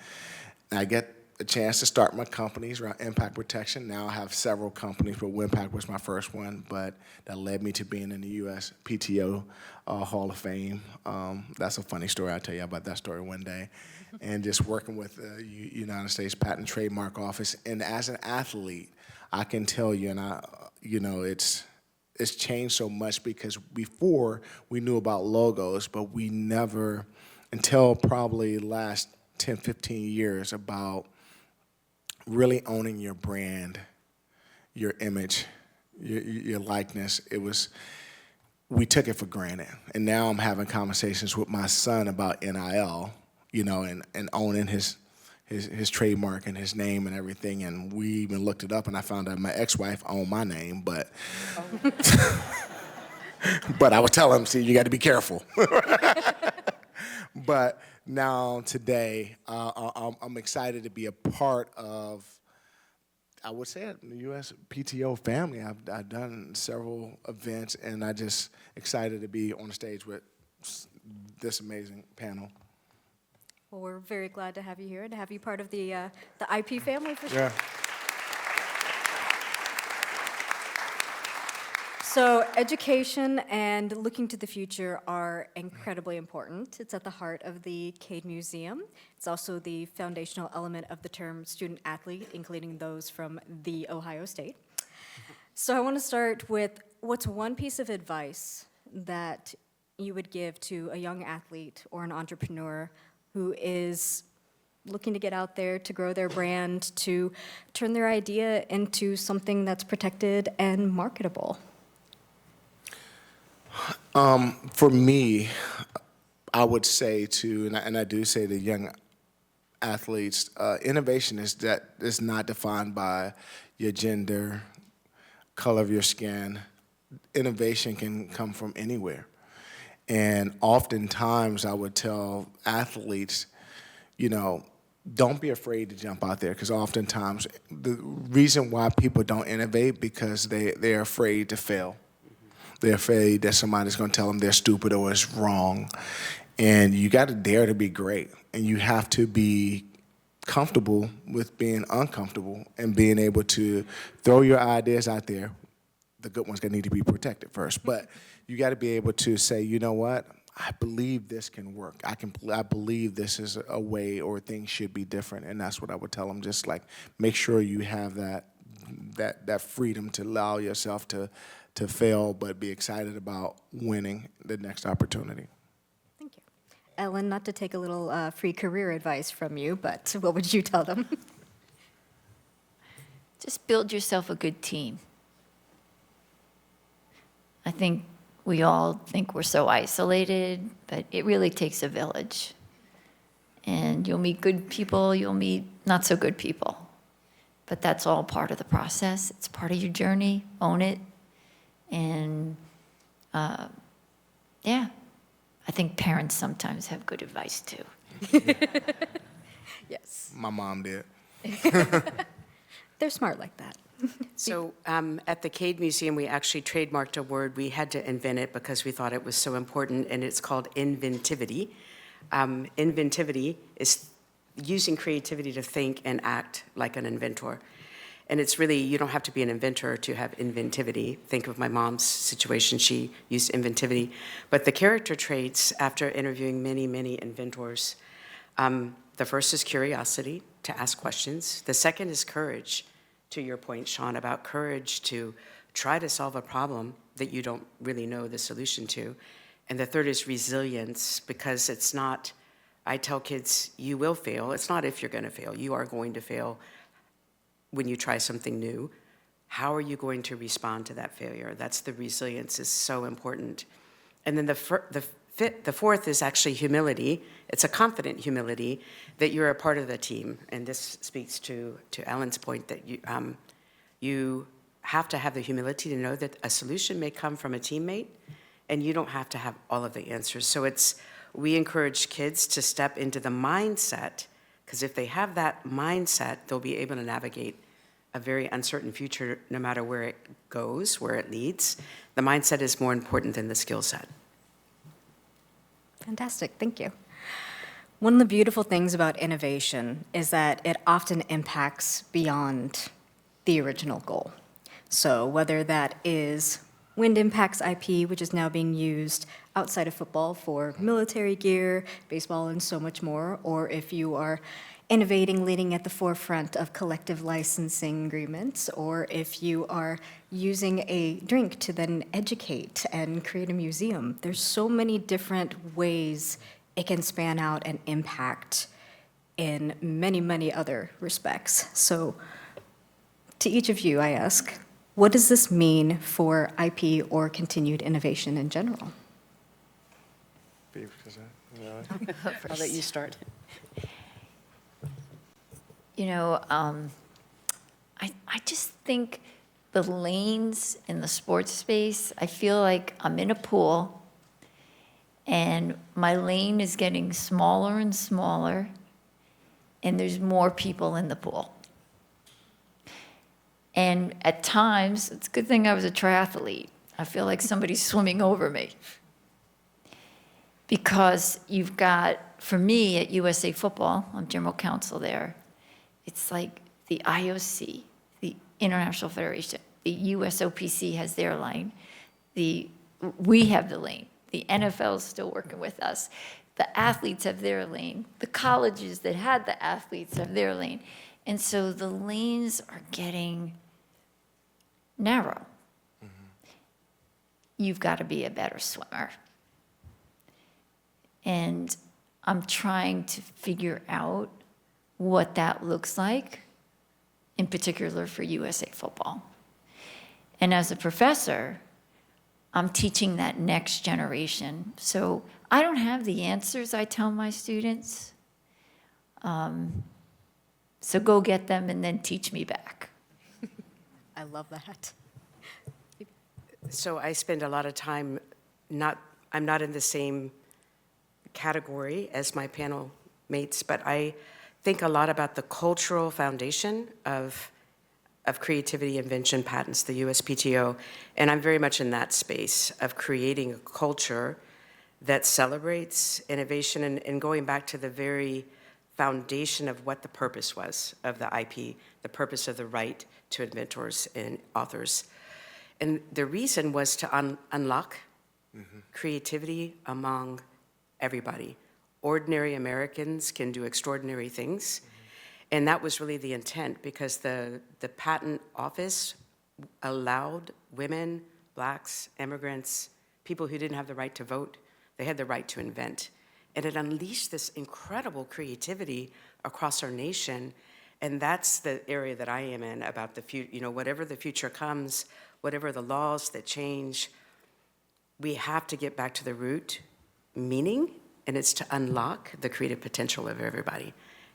I get a chance to start my companies around impact protection. Now I have several companies, but Wimpact was my first one. But that led me to being in the USPTO Hall of Fame. That's a funny story. I'll tell you about that story one day. And just working with the United States Patent and Trademark Office. And as an athlete, I can tell you, it's changed so much, because before we knew about logos, but we never, until probably last 10, 15 years, about really owning your brand, your image, your likeness. We took it for granted. And now I'm having conversations with my son about NIL, and owning his trademark and his name and everything. And we even looked it up, and I found out my ex-wife owned my name, but but I would tell him, see, you got to be careful. But now today, I'm excited to be a part of, I would say, the USPTO family. I've done several events, and I just excited to be on stage with this amazing panel.
Well, we're very glad to have you here and to have you part of the IP family for sure.
Yeah.
So education and looking to the future are incredibly important. It's at the heart of the Cade Museum. It's also the foundational element of the term student athlete, including those from the Ohio State. So I want to start with, what's one piece of advice that you would give to a young athlete or an entrepreneur who is looking to get out there, to grow their brand, to turn their idea into something that's protected and marketable?
For me, I would say and I do say to young athletes, innovation is not defined by your gender, color of your skin. Innovation can come from anywhere. And oftentimes I would tell athletes, don't be afraid to jump out there, because oftentimes the reason why people don't innovate because they're afraid to fail. They're afraid that somebody's going to tell them they're stupid or it's wrong. And you got to dare to be great. And you have to be comfortable with being uncomfortable and being able to throw your ideas out there. The good ones need to be protected first. But you got to be able to say, you know what? I believe this can work. I believe this is a way, or things should be different. And that's what I would tell them. Just like, make sure you have that freedom to allow yourself to fail, but be excited about winning the next opportunity.
Thank you. Ellen, not to take a little free career advice from you, but what would you tell them?
Just build yourself a good team. I think we all think we're so isolated, but it really takes a village. And you'll meet good people, you'll meet not so good people. But that's all part of the process. It's part of your journey. Own it. And yeah, I think parents sometimes have good advice too.
Yes.
My mom did.
They're smart like that.
So at the Cade Museum, we actually trademarked a word. We had to invent it because we thought it was so important, and it's called inventivity. Inventivity is using creativity to think and act like an inventor. And it's really, you don't have to be an inventor to have inventivity. Think of my mom's situation, she used inventivity. But the character traits, after interviewing many, many inventors, the first is curiosity, to ask questions. The second is courage, to your point, Sean, about courage to try to solve a problem that you don't really know the solution to. And the third is resilience, because it's not, I tell kids, you will fail. It's not if you're going to fail. You are going to fail when you try something new. How are you going to respond to that failure? That's the resilience is so important. And then the fourth is actually humility. It's a confident humility that you're a part of the team. And this speaks to Ellen's point that you have to have the humility to know that a solution may come from a teammate and you don't have to have all of the answers. So we encourage kids to step into the mindset, because if they have that mindset, they'll be able to navigate a very uncertain future no matter where it goes, where it leads. The mindset is more important than the skill set.
Fantastic, thank you. One of the beautiful things about innovation is that it often impacts beyond the original goal. So whether that is Wind Impacts IP, which is now being used outside of football for military gear, baseball, and so much more, or if you are innovating, leading at the forefront of collective licensing agreements, or if you are using a drink to then educate and create a museum. There's so many different ways it can span out and impact in many, many other respects. So to each of you, I ask,
what does this mean for IP or continued innovation in general?
I'll let you start.
You know, I just think the lanes in the sports space, I feel like I'm in a pool and my lane is getting smaller and smaller and there's more people in the pool. And at times, it's a good thing I was a triathlete. I feel like somebody's swimming over me. Because you've got, for me at USA Football, I'm general counsel there, it's like the IOC, the International Federation, the USOPC has their lane, we have the lane, the NFL is still working with us, the athletes have their lane, the colleges that had the athletes have their lane. And so the lanes are getting narrow. You've got to be a better swimmer. And I'm trying to figure out what that looks like, in particular for USA Football. And as a professor, I'm teaching that next generation. So I don't have the answers, I tell my students. So go get them and then teach me back.
I love that.
So I spend a lot of time I'm not in the same category as my panel mates, but I think a lot about the cultural foundation of creativity, invention, patents, the USPTO, and I'm very much in that space of creating a culture that celebrates innovation and going back to the very foundation of what the purpose was of the IP, the purpose of the right to inventors and authors. And the reason was to unlock creativity among everybody. Ordinary Americans can do extraordinary things. And that was really the intent, because the patent office allowed women, blacks, immigrants, people who didn't have the right to vote, they had the right to invent. And it unleashed this incredible creativity across our nation. And that's the area that I am in about the future, you know, whatever the future comes, whatever the laws that change, we have to get back to the root meaning, and it's to unlock the creative potential of everybody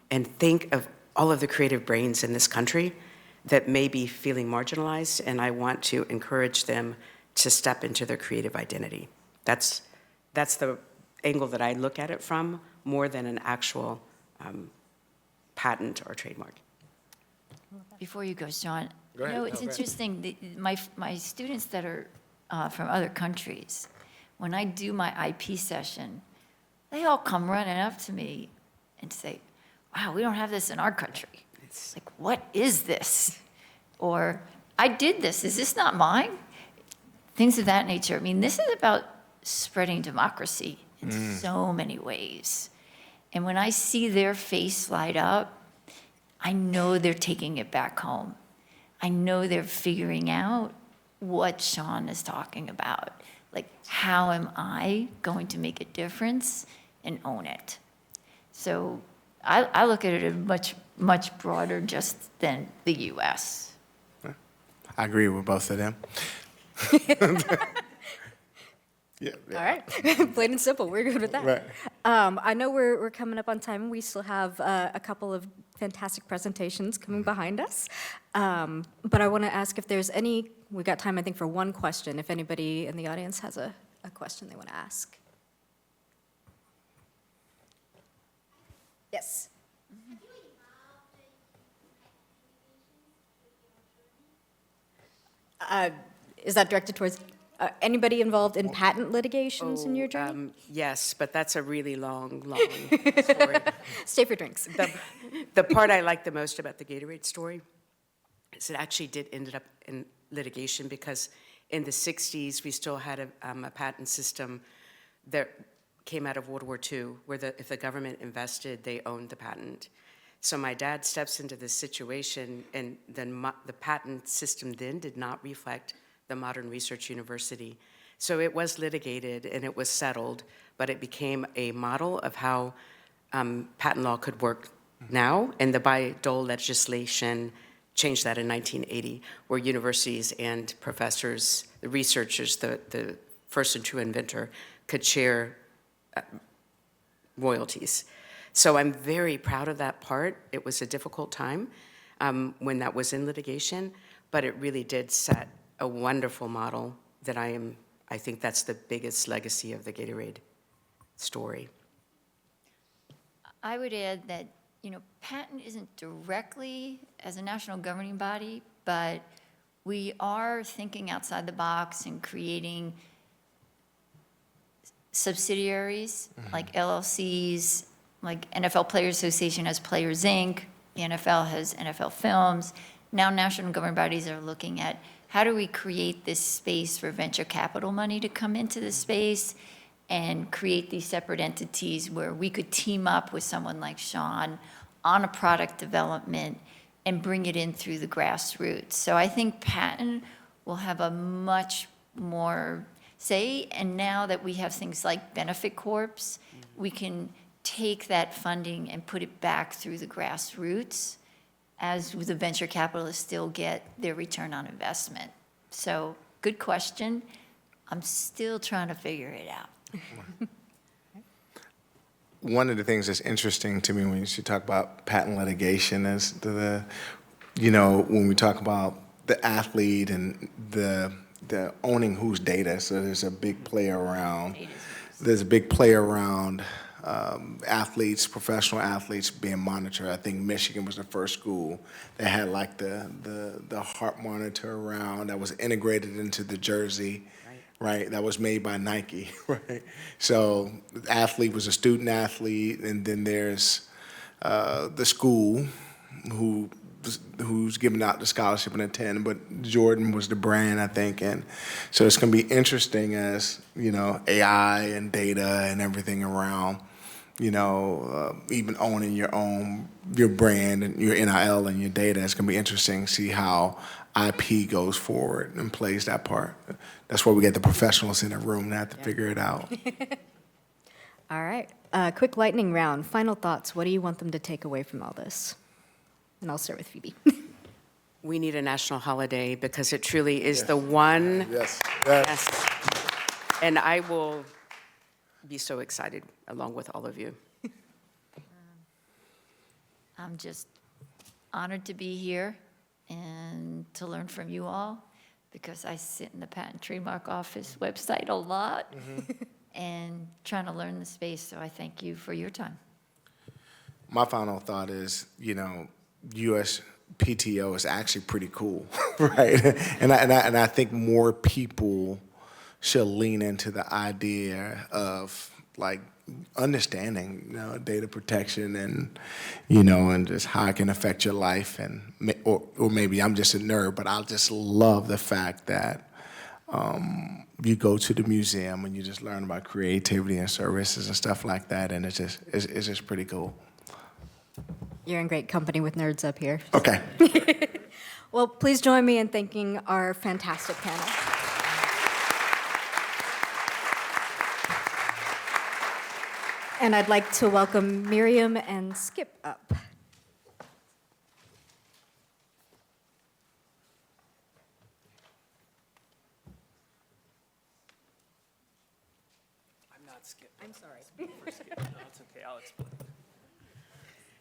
and think of all of the creative brains in this country that may be feeling marginalized, and I want to encourage them to step into their creative identity. That's the angle that I look at it from, more than an actual patent or trademark.
Before you go, Sean,
Go ahead.
you know, it's interesting, my students that are from other countries, when I do my IP session, they all come running up to me and say, wow, we don't have this in our country. It's like, what is this? Or, I did this, is this not mine? Things of that nature. I mean, this is about spreading democracy in so many ways. And when I see their face light up, I know they're taking it back home. I know they're figuring out what Sean is talking about. Like, how am I going to make a difference and own it? So I look at it as much, much broader just than the US.
I agree with both of them. Yeah.
All right, plain and simple, we're good with that.
Right.
I know we're coming up on time. We still have a couple of fantastic presentations coming behind us. But I want to ask if there's any, we got time, I think, for one question, if anybody in the audience has a question they want to ask. Yes. Is that directed towards anybody involved in patent litigations in your journey?
Yes, but that's a really long story.
Stay for drinks.
The part I like the most about the Gatorade story is it actually did end up in litigation, because in the 60s, we still had a patent system that came out of World War II, where if the government invested, they owned the patent. So my dad steps into this situation, and then the patent system then did not reflect the modern research university. So it was litigated and it was settled, but it became a model of how patent law could work now, and the Bayh-Dole legislation changed that in 1980, where universities and professors, the researchers, the first and true inventor, could share royalties. So I'm very proud of that part. It was a difficult time when that was in litigation, but it really did set a wonderful model that I think that's the biggest legacy of the Gatorade story.
I would add that, patent isn't directly as a national governing body, but we are thinking outside the box and creating subsidiaries like LLCs, like NFL Players Association has Players Inc., the NFL has NFL Films. Now national governing bodies are looking at how do we create this space for venture capital money to come into the space and create these separate entities where we could team up with someone like Sean on a product development and bring it in through the grassroots. So I think patent will have a much more say, and now that we have things like benefit corps, we can take that funding and put it back through the grassroots as the venture capitalists still get their return on investment. So good question. I'm still trying to figure it out.
One of the things that's interesting to me when you talk about patent litigation is when we talk about the athlete and the owning whose data. So there's a big play around. There's a big play around athletes, professional athletes being monitored. I think Michigan was the first school that had like the heart monitor around that was integrated into the jersey. Right, that was made by Nike, right? So the athlete was a student athlete, and then there's the school who's giving out the scholarship and attend, but Jordan was the brand, I think, and so it's going to be interesting as, AI and data and everything around, even owning your brand and your NIL and your data. It's going to be interesting to see how IP goes forward and plays that part. That's where we get the professionals in the room that have to figure it out.
All right, quick lightning round. Final thoughts. What do you want them to take away from all this? And I'll start with Phoebe.
We need a national holiday because it truly is the one.
Yes.
And I will be so excited along with all of you.
I'm just honored to be here and to learn from you all, because I sit in the Patent Trademark Office website a lot and trying to learn the space, so I thank you for your time.
My final thought is, USPTO is actually pretty cool, right? And I think more people should lean into the idea of like understanding, data protection and, and just how it can affect your life. And or maybe I'm just a nerd, but I just love the fact that you go to the museum and you just learn about creativity and services and stuff like that, and it's just pretty cool.
You're in great company with nerds up here.
Okay.
Well, please join me in thanking our fantastic panel. And I'd like to welcome Miriam and Skip up.
I'm not Skip.
I'm sorry.
No, it's okay. I'll explain.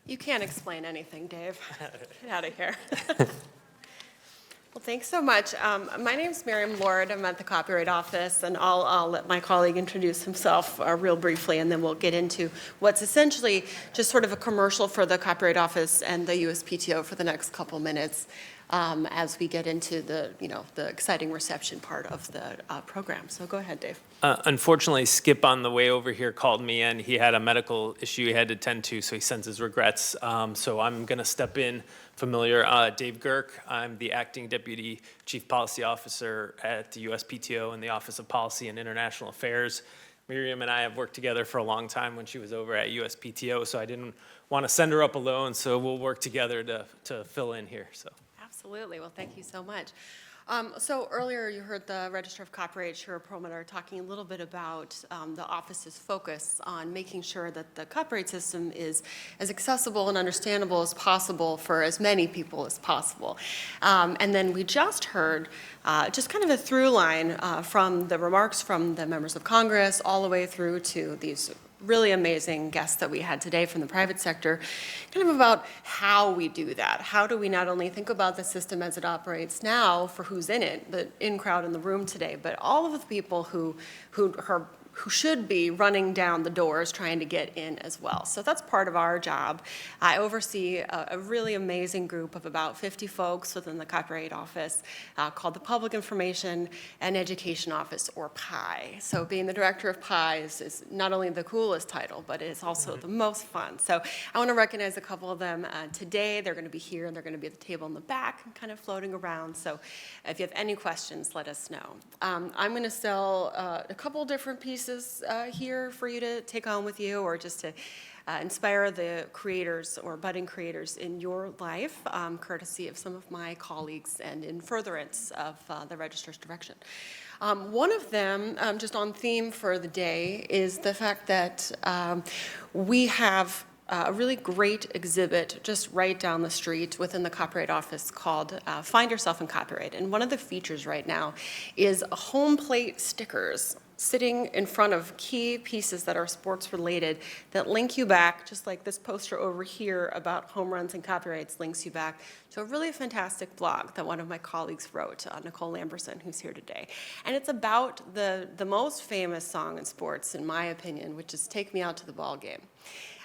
You can't explain anything, Dave. Get out of here. Well, thanks so much. My name's Miriam Lord. I'm at the Copyright Office, and I'll let my colleague introduce himself real briefly, and then we'll get into what's essentially just sort of a commercial for the Copyright Office and the USPTO for the next couple minutes as we get into the exciting reception part of the program. So go ahead, Dave.
Unfortunately, Skip on the way over here called me in. He had a medical issue he had to attend to, so he sends his regrets. So I'm going to step in. Familiar, Dave Girk. I'm the Acting Deputy Chief Policy Officer at the USPTO in the Office of Policy and International Affairs. Miriam and I have worked together for a long time when she was over at USPTO, so I didn't want to send her up alone, so we'll work together to fill in here. So.
Absolutely. Well, thank you so much. So earlier you heard the Register of Copyright Shira Perlmutter talking a little bit about the office's focus on making sure that the copyright system is as accessible and understandable as possible for as many people as possible. And then we just heard just kind of a through line from the remarks from the members of Congress all the way through to these really amazing guests that we had today from the private sector, kind of about how we do that. How do we not only think about the system as it operates now for who's in it, the in-crowd in the room today, but all of the people who should be running down the doors trying to get in as well. So that's part of our job. I oversee a really amazing group of about 50 folks within the Copyright Office called the Public Information and Education Office, or PI. So being the director of PI is not only the coolest title, but it's also the most fun. So I want to recognize a couple of them today. They're going to be here, and they're going to be at the table in the back and kind of floating around. So if you have any questions, let us know. I'm going to sell a couple different pieces here for you to take home with you, or just to inspire the creators or budding creators in your life, courtesy of some of my colleagues and in furtherance of the Register's direction. One of them, just on theme for the day, is the fact that we have a really great exhibit just right down the street within the Copyright Office called Find Yourself in Copyright. And one of the features right now is home plate stickers sitting in front of key pieces that are sports related that link you back, just like this poster over here about home runs and copyrights links you back to a really fantastic blog that one of my colleagues wrote, Nicole Lamberson, who's here today. And it's about the most famous song in sports, in my opinion, which is Take Me Out to the Ball Game.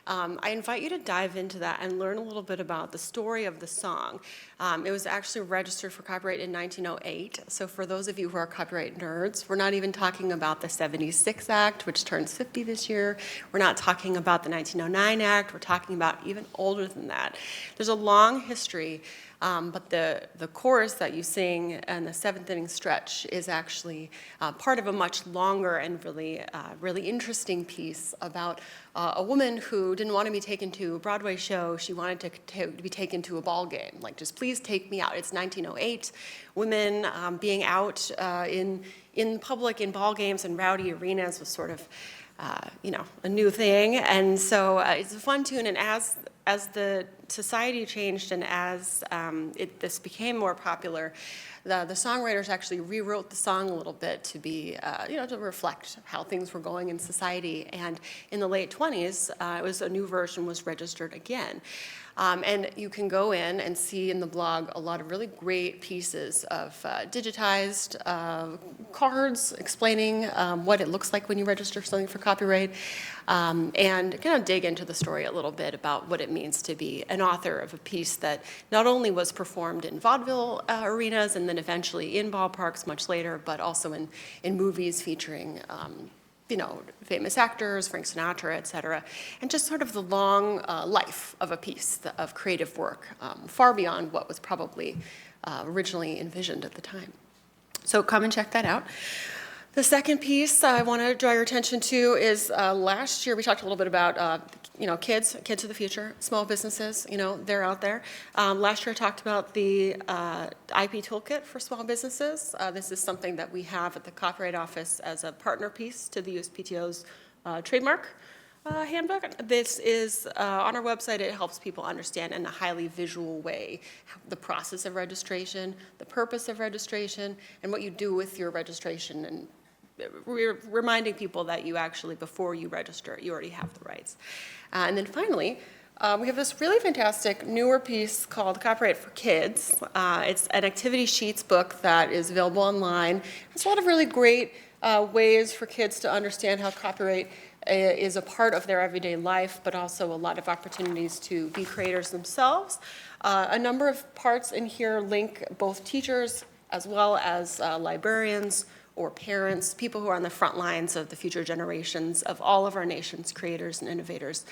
I invite you to dive into that and learn a little bit about the story of the song. It was actually registered for copyright in 1908. So for those of you who are copyright nerds, we're not even talking about the 76 Act, which turns 50 this year. We're not talking about the 1909 Act. We're talking about even older than that. There's a long history, but the chorus that you sing and the seventh inning stretch is actually part of a much longer and really interesting piece about a woman who didn't want to be taken to a Broadway show. She wanted to be taken to a ball game. Like, just please take me out. It's 1908. Women being out in public in ball games and rowdy arenas was sort of a new thing. And so it's a fun tune. And as the society changed and as this became more popular, the songwriters actually rewrote the song a little bit to be, to reflect how things were going in society. And in the late 20s, a new version was registered again. And you can go in and see in the blog a lot of really great pieces of digitized cards explaining what it looks like when you register something for copyright, and kind of dig into the story a little bit about what it means to be an author of a piece that not only was performed in vaudeville arenas and then eventually in ballparks much later, but also in movies featuring famous actors, Frank Sinatra, et cetera, and just sort of the long life of a piece of creative work, far beyond what was probably originally envisioned at the time. So come and check that out. The second piece I want to draw your attention to is last year we talked a little bit about kids of the future, small businesses, they're out there. Last year I talked about the IP toolkit for small businesses. This is something that we have at the Copyright Office as a partner piece to the USPTO's trademark handbook. This is on our website. It helps people understand in a highly visual way the process of registration, the purpose of registration, and what you do with your registration, and reminding people that you actually, before you register, you already have the rights. And then finally, we have this really fantastic newer piece called Copyright for Kids. It's an activity sheets book that is available online. There's a lot of really great ways for kids to understand how copyright is a part of their everyday life, but also a lot of opportunities to be creators themselves. A number of parts in here link both teachers as well as librarians or parents, people who are on the front lines of the future generations of all of our nation's creators and innovators,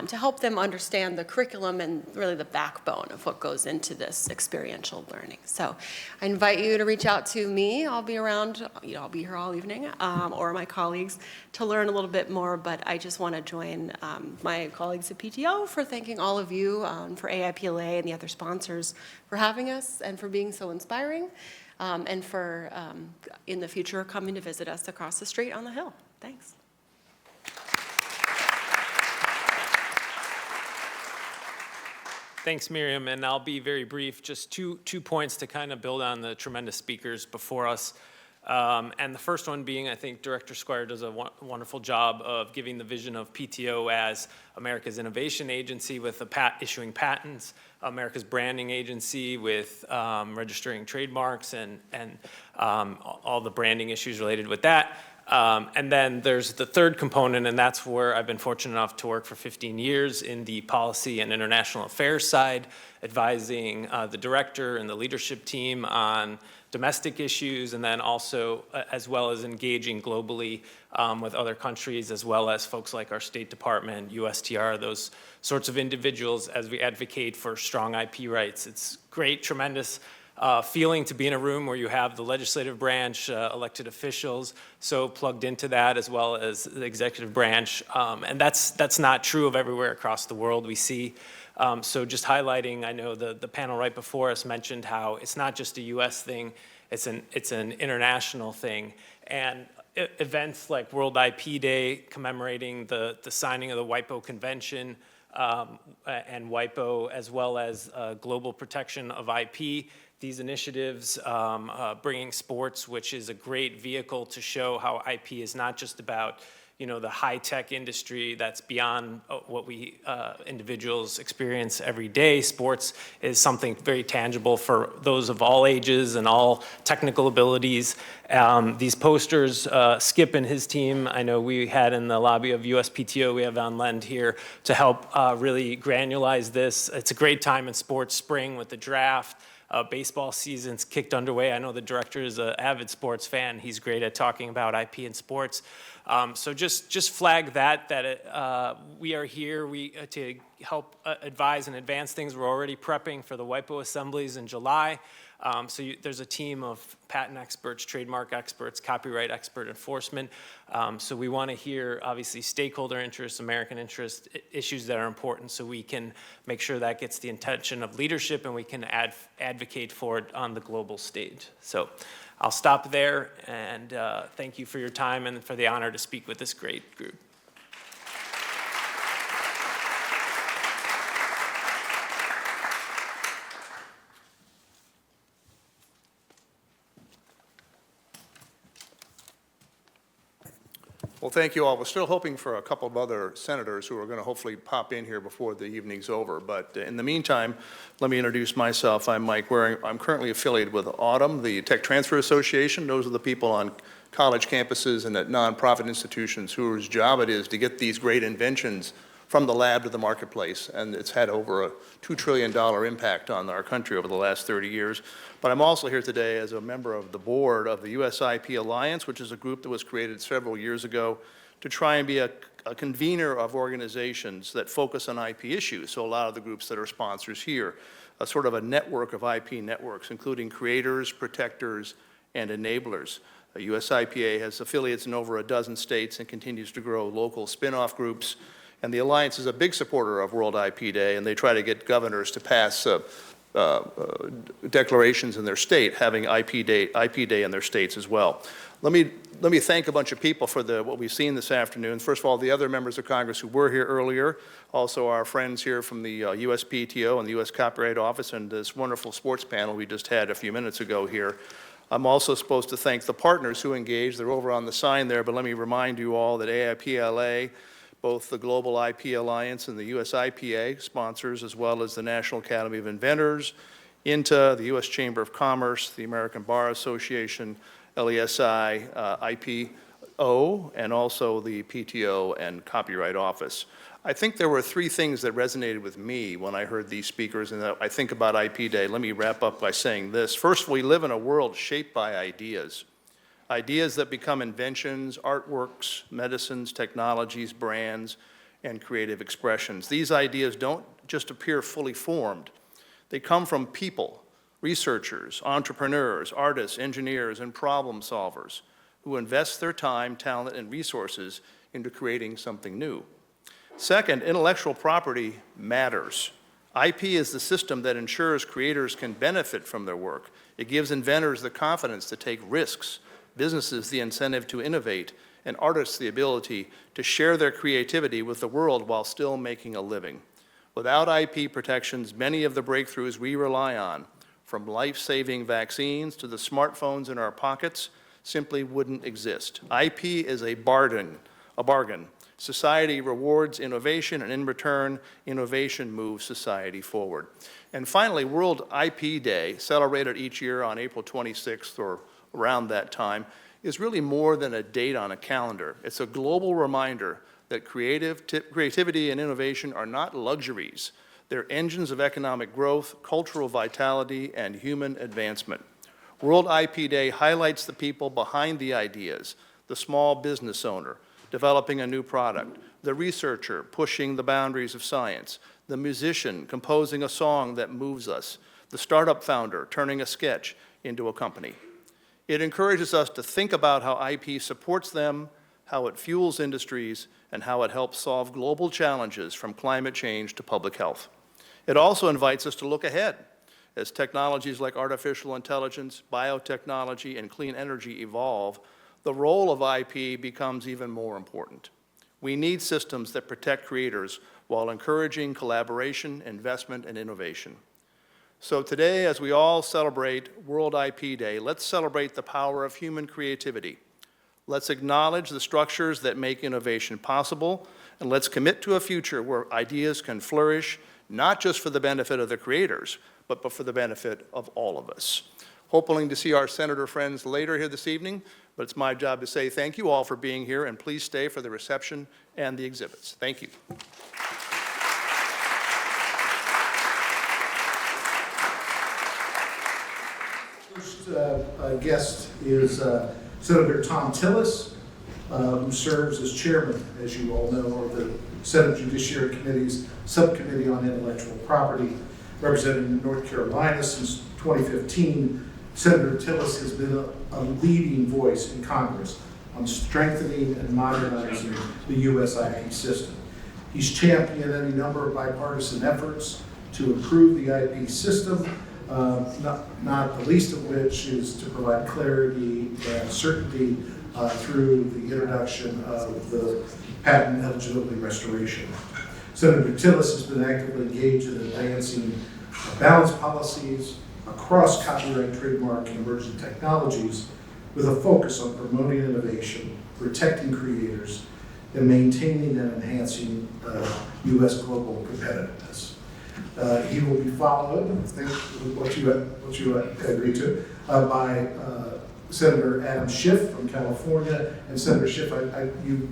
to help them understand the curriculum and really the backbone of what goes into this experiential learning. So I invite you to reach out to me. I'll be around, I'll be here all evening, or my colleagues, to learn a little bit more, but I just want to join my colleagues at PTO for thanking all of you, for AIPLA and the other sponsors having us and for being so inspiring, and for, in the future, coming to visit us across the street on the Hill. Thanks.
Thanks, Miriam, and I'll be very brief. Just two points to kind of build on the tremendous speakers before us. And the first one being, I think Director Squire does a wonderful job of giving the vision of PTO as America's innovation agency with issuing patents, America's branding agency with registering trademarks and all the branding issues related with that. And then there's the third component, and that's where I've been fortunate enough to work for 15 years in the policy and international affairs side, advising the director and the leadership team on domestic issues, and then also as well as engaging globally with other countries, as well as folks like our State Department, USTR, those sorts of individuals as we advocate for strong IP rights. It's great, tremendous feeling to be in a room where you have the legislative branch, elected officials, so plugged into that, as well as the executive branch. And that's not true of everywhere across the world we see. So just highlighting, I know the panel right before us mentioned how it's not just a US thing, it's an international thing. And events like World IP Day commemorating the signing of the WIPO Convention and WIPO, as well as global protection of IP, these initiatives, bringing sports, which is a great vehicle to show how IP is not just about the high-tech industry that's beyond what we individuals experience every day. Sports is something very tangible for those of all ages and all technical abilities. These posters, Skip and his team, I know we had in the lobby of USPTO, we have on lend here to help really granulize this. It's a great time in sports, spring with the draft. Baseball season's kicked underway. I know the director is an avid sports fan. He's great at talking about IP and sports. So just flag that we are here to help advise and advance things. We're already prepping for the WIPO assemblies in July. There's a team of patent experts, trademark experts, copyright expert enforcement. So we want to hear, obviously, stakeholder interest, American interest, issues that are important, so we can make sure that gets the attention of leadership and we can advocate for it on the global stage. So I'll stop there, and thank you for your time and for the honor to speak with this great group.
Well, thank you all. We're still hoping for a couple of other senators who are going to hopefully pop in here before the evening's over. But in the meantime, let me introduce myself. I'm Mike Waring. I'm currently affiliated with Autumn, the Tech Transfer Association. Those are the people on college campuses and at nonprofit institutions whose job it is to get these great inventions from the lab to the marketplace. And it's had over a $2 trillion impact on our country over the last 30 years. But I'm also here today as a member of the board of the US IP Alliance, which is a group that was created several years ago to try and be a convener of organizations that focus on IP issues. So a lot of the groups that are sponsors here, a sort of a network of IP networks, including creators, protectors, and enablers. USIPA has affiliates in over a dozen states and continues to grow local spin-off groups. And the Alliance is a big supporter of World IP Day, and they try to get governors to pass declarations in their state having IP Day in their states as well. Let me thank a bunch of people for what we've seen this afternoon. First of all, the other members of Congress who were here earlier, also our friends here from the USPTO and the US Copyright Office, and this wonderful sports panel we just had a few minutes ago here. I'm also supposed to thank the partners who engaged. They're over on the sign there, but let me remind you all that AIPLA, both the Global IP Alliance and the US IPA sponsors, as well as the National Academy of Inventors, INTA, the US Chamber of Commerce, the American Bar Association, LESI, IPO, and also the PTO and Copyright Office. I think there were three things that resonated with me when I heard these speakers, and I think about IP Day. Let me wrap up by saying this. First, we live in a world shaped by ideas. Ideas that become inventions, artworks, medicines, technologies, brands, and creative expressions. These ideas don't just appear fully formed. They come from people, researchers, entrepreneurs, artists, engineers, and problem solvers who invest their time, talent, and resources into creating something new. Second, intellectual property matters. IP is the system that ensures creators can benefit from their work. It gives inventors the confidence to take risks, businesses the incentive to innovate, and artists the ability to share their creativity with the world while still making a living. Without IP protections, many of the breakthroughs we rely on, from life-saving vaccines to the smartphones in our pockets, simply wouldn't exist. IP is a bargain. Society rewards innovation, and in return, innovation moves society forward. And finally, World IP Day, celebrated each year on April 26th or around that time, is really more than a date on a calendar. It's a global reminder that creativity and innovation are not luxuries. They're engines of economic growth, cultural vitality, and human advancement. World IP Day highlights the people behind the ideas, the small business owner developing a new product, the researcher pushing the boundaries of science, the musician composing a song that moves us, the startup founder turning a sketch into a company. It encourages us to think about how IP supports them, how it fuels industries, and how it helps solve global challenges from climate change to public health. It also invites us to look ahead as technologies like artificial intelligence, biotechnology, and clean energy evolve. The role of IP becomes even more important. We need systems that protect creators while encouraging collaboration, investment, and innovation. So today, as we all celebrate World IP Day, let's celebrate the power of human creativity. Let's acknowledge the structures that make innovation possible, and let's commit to a future where ideas can flourish, not just for the benefit of the creators, but for the benefit of all of us. Hoping to see our senator friends later here this evening, but it's my job to say thank you all for being here, and please stay for the reception and the exhibits. Thank you.
First guest is Senator Tom Tillis, who serves as chairman, as you all know, of the Senate Judiciary Committee's Subcommittee on Intellectual Property, representing North Carolina since 2015. Senator Tillis has been a leading voice in Congress on strengthening and modernizing the U.S. IP system. He's championed any number of bipartisan efforts to improve the IP system, not the least of which is to provide clarity and certainty through the introduction of the patent eligibility restoration. Senator Tillis has been actively engaged in advancing balanced policies across copyright, trademark, and emerging technologies with a focus on promoting innovation, protecting creators, and maintaining and enhancing U.S. global competitiveness. He will be followed, I think, what you agreed to, by Senator Adam Schiff from California. And Senator Schiff, you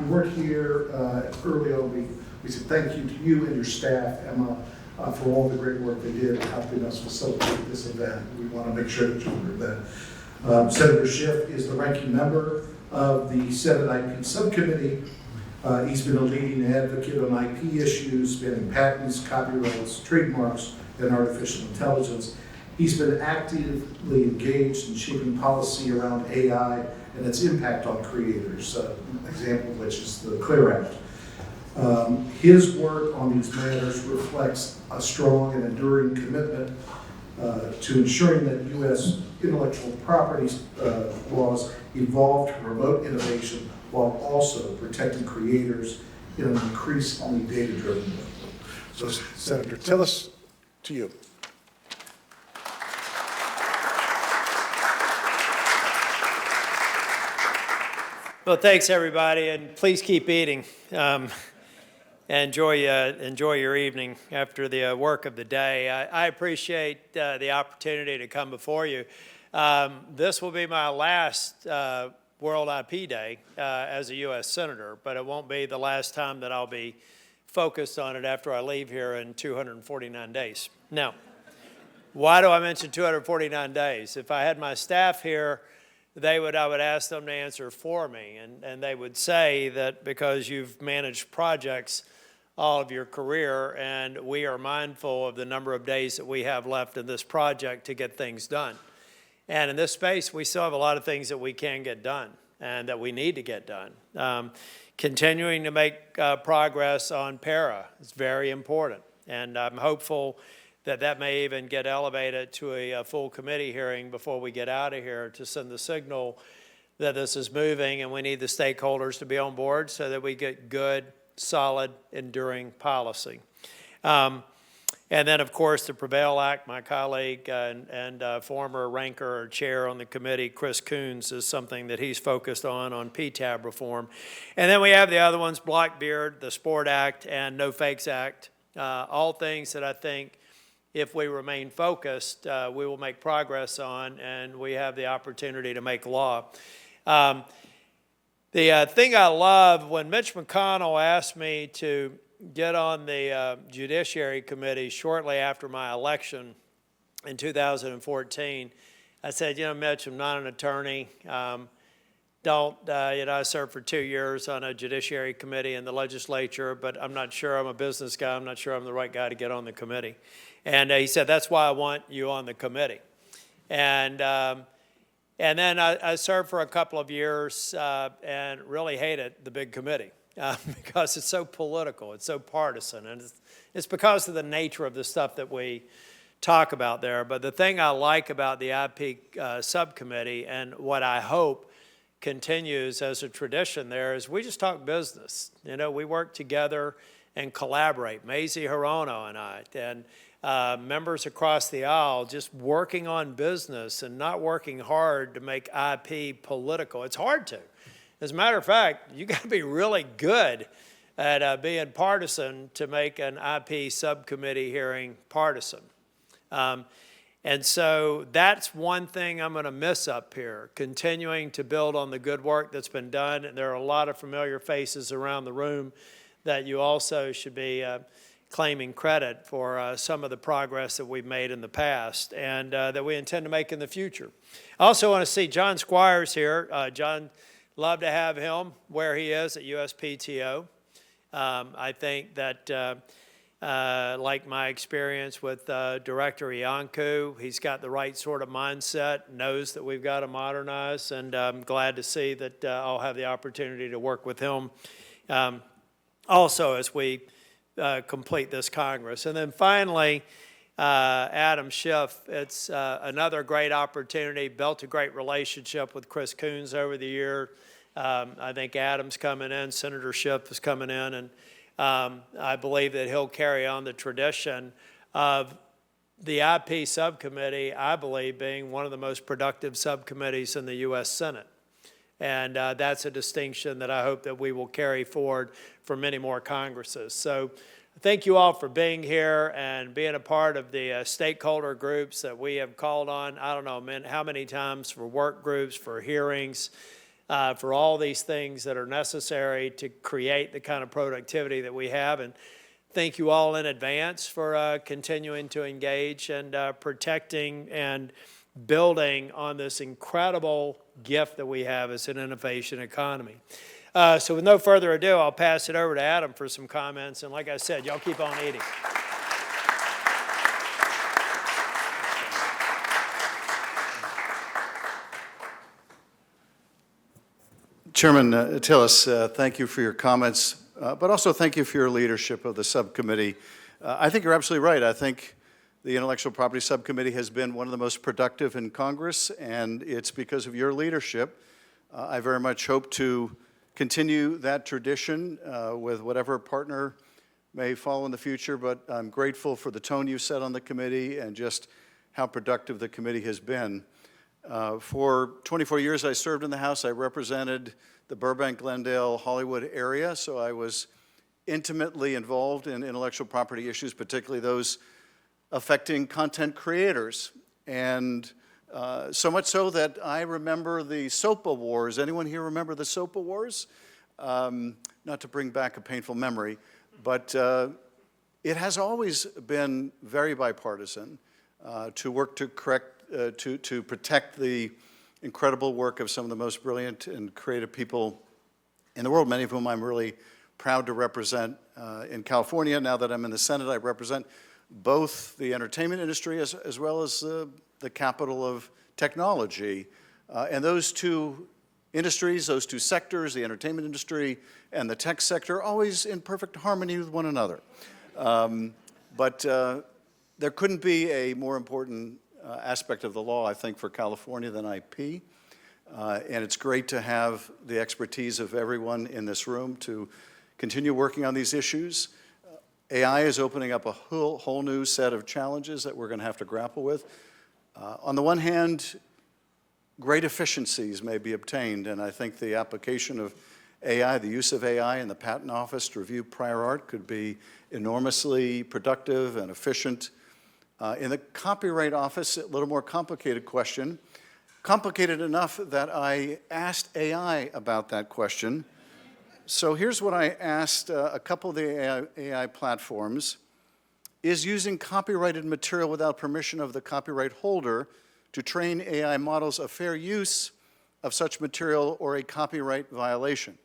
weren't here early on. We said thank you to you and your staff, Emma, for all the great work they did in helping us facilitate this event. We want to make sure that you remember that. Senator Schiff is the ranking member of the Senate IP Subcommittee. He's been a leading advocate on IP issues spanning patents, copyrights, trademarks, and artificial intelligence. He's been actively engaged in shaping policy around AI and its impact on creators, an example of which is the CLEAR Act. His work on these matters reflects a strong and enduring commitment to ensuring that U.S. intellectual property laws evolve to promote innovation while also protecting creators in an increasingly data-driven world.
So, Senator Tillis, to you.
Well, thanks, everybody, and please keep eating. Enjoy your evening after the work of the day. I appreciate the opportunity to come before you. This will be my last World IP Day as a U.S. Senator, but it won't be the last time that I'll be focused on it after I leave here in 249 days. Now, why do I mention 249 days? If I had my staff here, I would ask them to answer for me, and they would say that because you've managed projects all of your career, and we are mindful of the number of days that we have left in this project to get things done. And in this space, we still have a lot of things that we can get done and that we need to get done. Continuing to make progress on PARA is very important. And I'm hopeful that that may even get elevated to a full committee hearing before we get out of here to send the signal that this is moving, and we need the stakeholders to be on board so that we get good, solid, enduring policy. And then, of course, the Prevail Act, my colleague and former ranker or chair on the committee, Chris Coons, is something that he's focused on PTAB reform. And then we have the other ones, Blackbeard, the Sport Act, and No Fakes Act, all things that I think if we remain focused, we will make progress on, and we have the opportunity to make law. The thing I love, when Mitch McConnell asked me to get on the Judiciary Committee shortly after my election in 2014, I said, you know, Mitch, I'm not an attorney. I served for 2 years on a Judiciary Committee in the legislature, but I'm not sure I'm a business guy. I'm not sure I'm the right guy to get on the committee. And he said, that's why I want you on the committee. And then I served for a couple of years and really hated the big committee. Because it's so political, it's so partisan, and it's because of the nature of the stuff that we talk about there. But the thing I like about the IP subcommittee, and what I hope continues as a tradition there, is we just talk business. You know, we work together and collaborate. Maisie Hirono and I, and members across the aisle, just working on business and not working hard to make IP political. It's hard to. As a matter of fact, you got to be really good at being partisan to make an IP subcommittee hearing partisan. And so that's one thing I'm going to miss up here, continuing to build on the good work that's been done. And there are a lot of familiar faces around the room that you also should be claiming credit for some of the progress that we've made in the past and that we intend to make in the future. I also want to see John Squires here. John, love to have him where he is at USPTO. I think that, like my experience with Director Iancu, he's got the right sort of mindset, knows that we've got to modernize, and I'm glad to see that I'll have the opportunity to work with him also as we complete this Congress. And then finally, Adam Schiff, it's another great opportunity, built a great relationship with Chris Coons over the year. I think Adam's coming in, Senator Schiff is coming in, and I believe that he'll carry on the tradition of the IP subcommittee, I believe, being one of the most productive subcommittees in the U.S. Senate. And that's a distinction that I hope that we will carry forward for many more Congresses. So thank you all for being here and being a part of the stakeholder groups that we have called on, I don't know how many times, for work groups, for hearings, for all these things that are necessary to create the kind of productivity that we have. And thank you all in advance for continuing to engage and protecting and building on this incredible gift that we have as an innovation economy. So with no further ado, I'll pass it over to Adam for some comments. And like I said, y'all keep on eating.
Chairman Tillis, thank you for your comments, but also thank you for your leadership of the subcommittee. I think you're absolutely right. I think the Intellectual Property Subcommittee has been one of the most productive in Congress, and it's because of your leadership. I very much hope to continue that tradition with whatever partner may follow in the future, but I'm grateful for the tone you set on the committee and just how productive the committee has been. For 24 years I served in the House. I represented the Burbank, Glendale, Hollywood area, so I was intimately involved in intellectual property issues, particularly those affecting content creators. And so much so that I remember the SOPA Wars. Anyone here remember the SOPA Wars? Not to bring back a painful memory, but it has always been very bipartisan to work to to protect the incredible work of some of the most brilliant and creative people in the world, many of whom I'm really proud to represent in California. Now that I'm in the Senate, I represent both the entertainment industry as well as the capital of technology. And those two industries, those two sectors, the entertainment industry and the tech sector, are always in perfect harmony with one another. But there couldn't be a more important aspect of the law, I think, for California than IP. And it's great to have the expertise of everyone in this room to continue working on these issues. AI is opening up a whole new set of challenges that we're going to have to grapple with. On the one hand, great efficiencies may be obtained, and I think the application of AI, the use of AI in the Patent Office to review prior art could be enormously productive and efficient. In the Copyright Office, a little more complicated question. Complicated enough that I asked AI about that question. So here's what I asked a couple of the AI platforms. Is using copyrighted material without permission of the copyright holder to train AI models a fair use of such material or a copyright violation?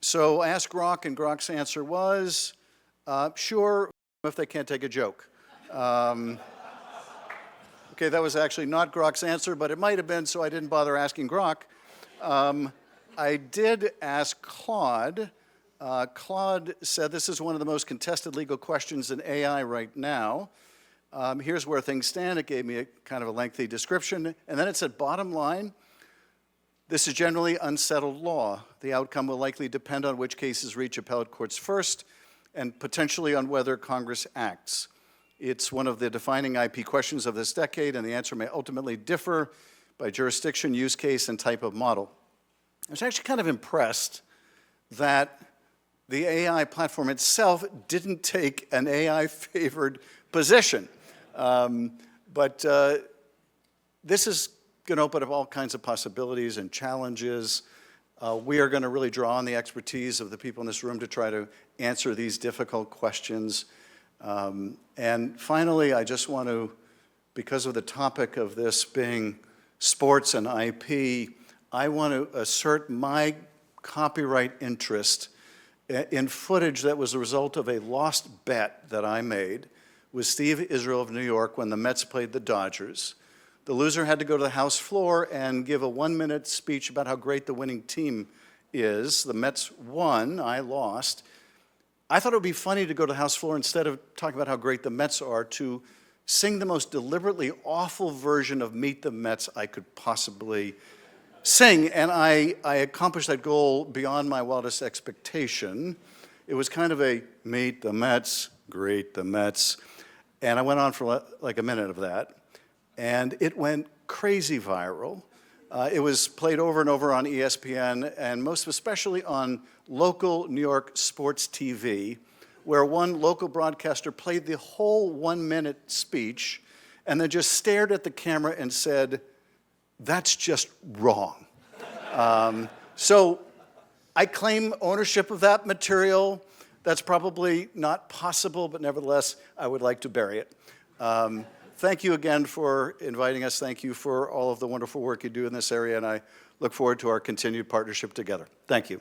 So I asked Grok, and Grok's answer was, sure, if they can't take a joke. Okay, that was actually not Grok's answer, but it might have been, so I didn't bother asking Grok. I did ask Claude. Claude said this is one of the most contested legal questions in AI right now. Here's where things stand. It gave me a kind of a lengthy description. And then it said, bottom line, this is generally unsettled law. The outcome will likely depend on which cases reach appellate courts first and potentially on whether Congress acts. It's one of the defining IP questions of this decade, and the answer may ultimately differ by jurisdiction, use case, and type of model. I was actually kind of impressed that the AI platform itself didn't take an AI-favored position. But this is going to open up all kinds of possibilities and challenges. We are going to really draw on the expertise of the people in this room to try to answer these difficult questions. And finally, I just want to, because of the topic of this being sports and IP, I want to assert my copyright interest in footage that was the result of a lost bet that I made with Steve Israel of New York when the Mets played the Dodgers. The loser had to go to the House floor and give a 1-minute speech about how great the winning team is. The Mets won, I lost. I thought it would be funny to go to the House floor, instead of talking about how great the Mets are, to sing the most deliberately awful version of Meet the Mets I could possibly sing. And I accomplished that goal beyond my wildest expectation. It was kind of a Meet the Mets, great the Mets. And I went on for like a minute of that. And it went crazy viral. It was played over and over on ESPN, and most especially on local New York sports TV, where one local broadcaster played the whole 1-minute speech and then just stared at the camera and said, "That's just wrong." So I claim ownership of that material. That's probably not possible, but nevertheless, I would like to bury it. Thank you again for inviting us. Thank you for all of the wonderful work you do in this area, and I look forward to our continued partnership together. Thank you.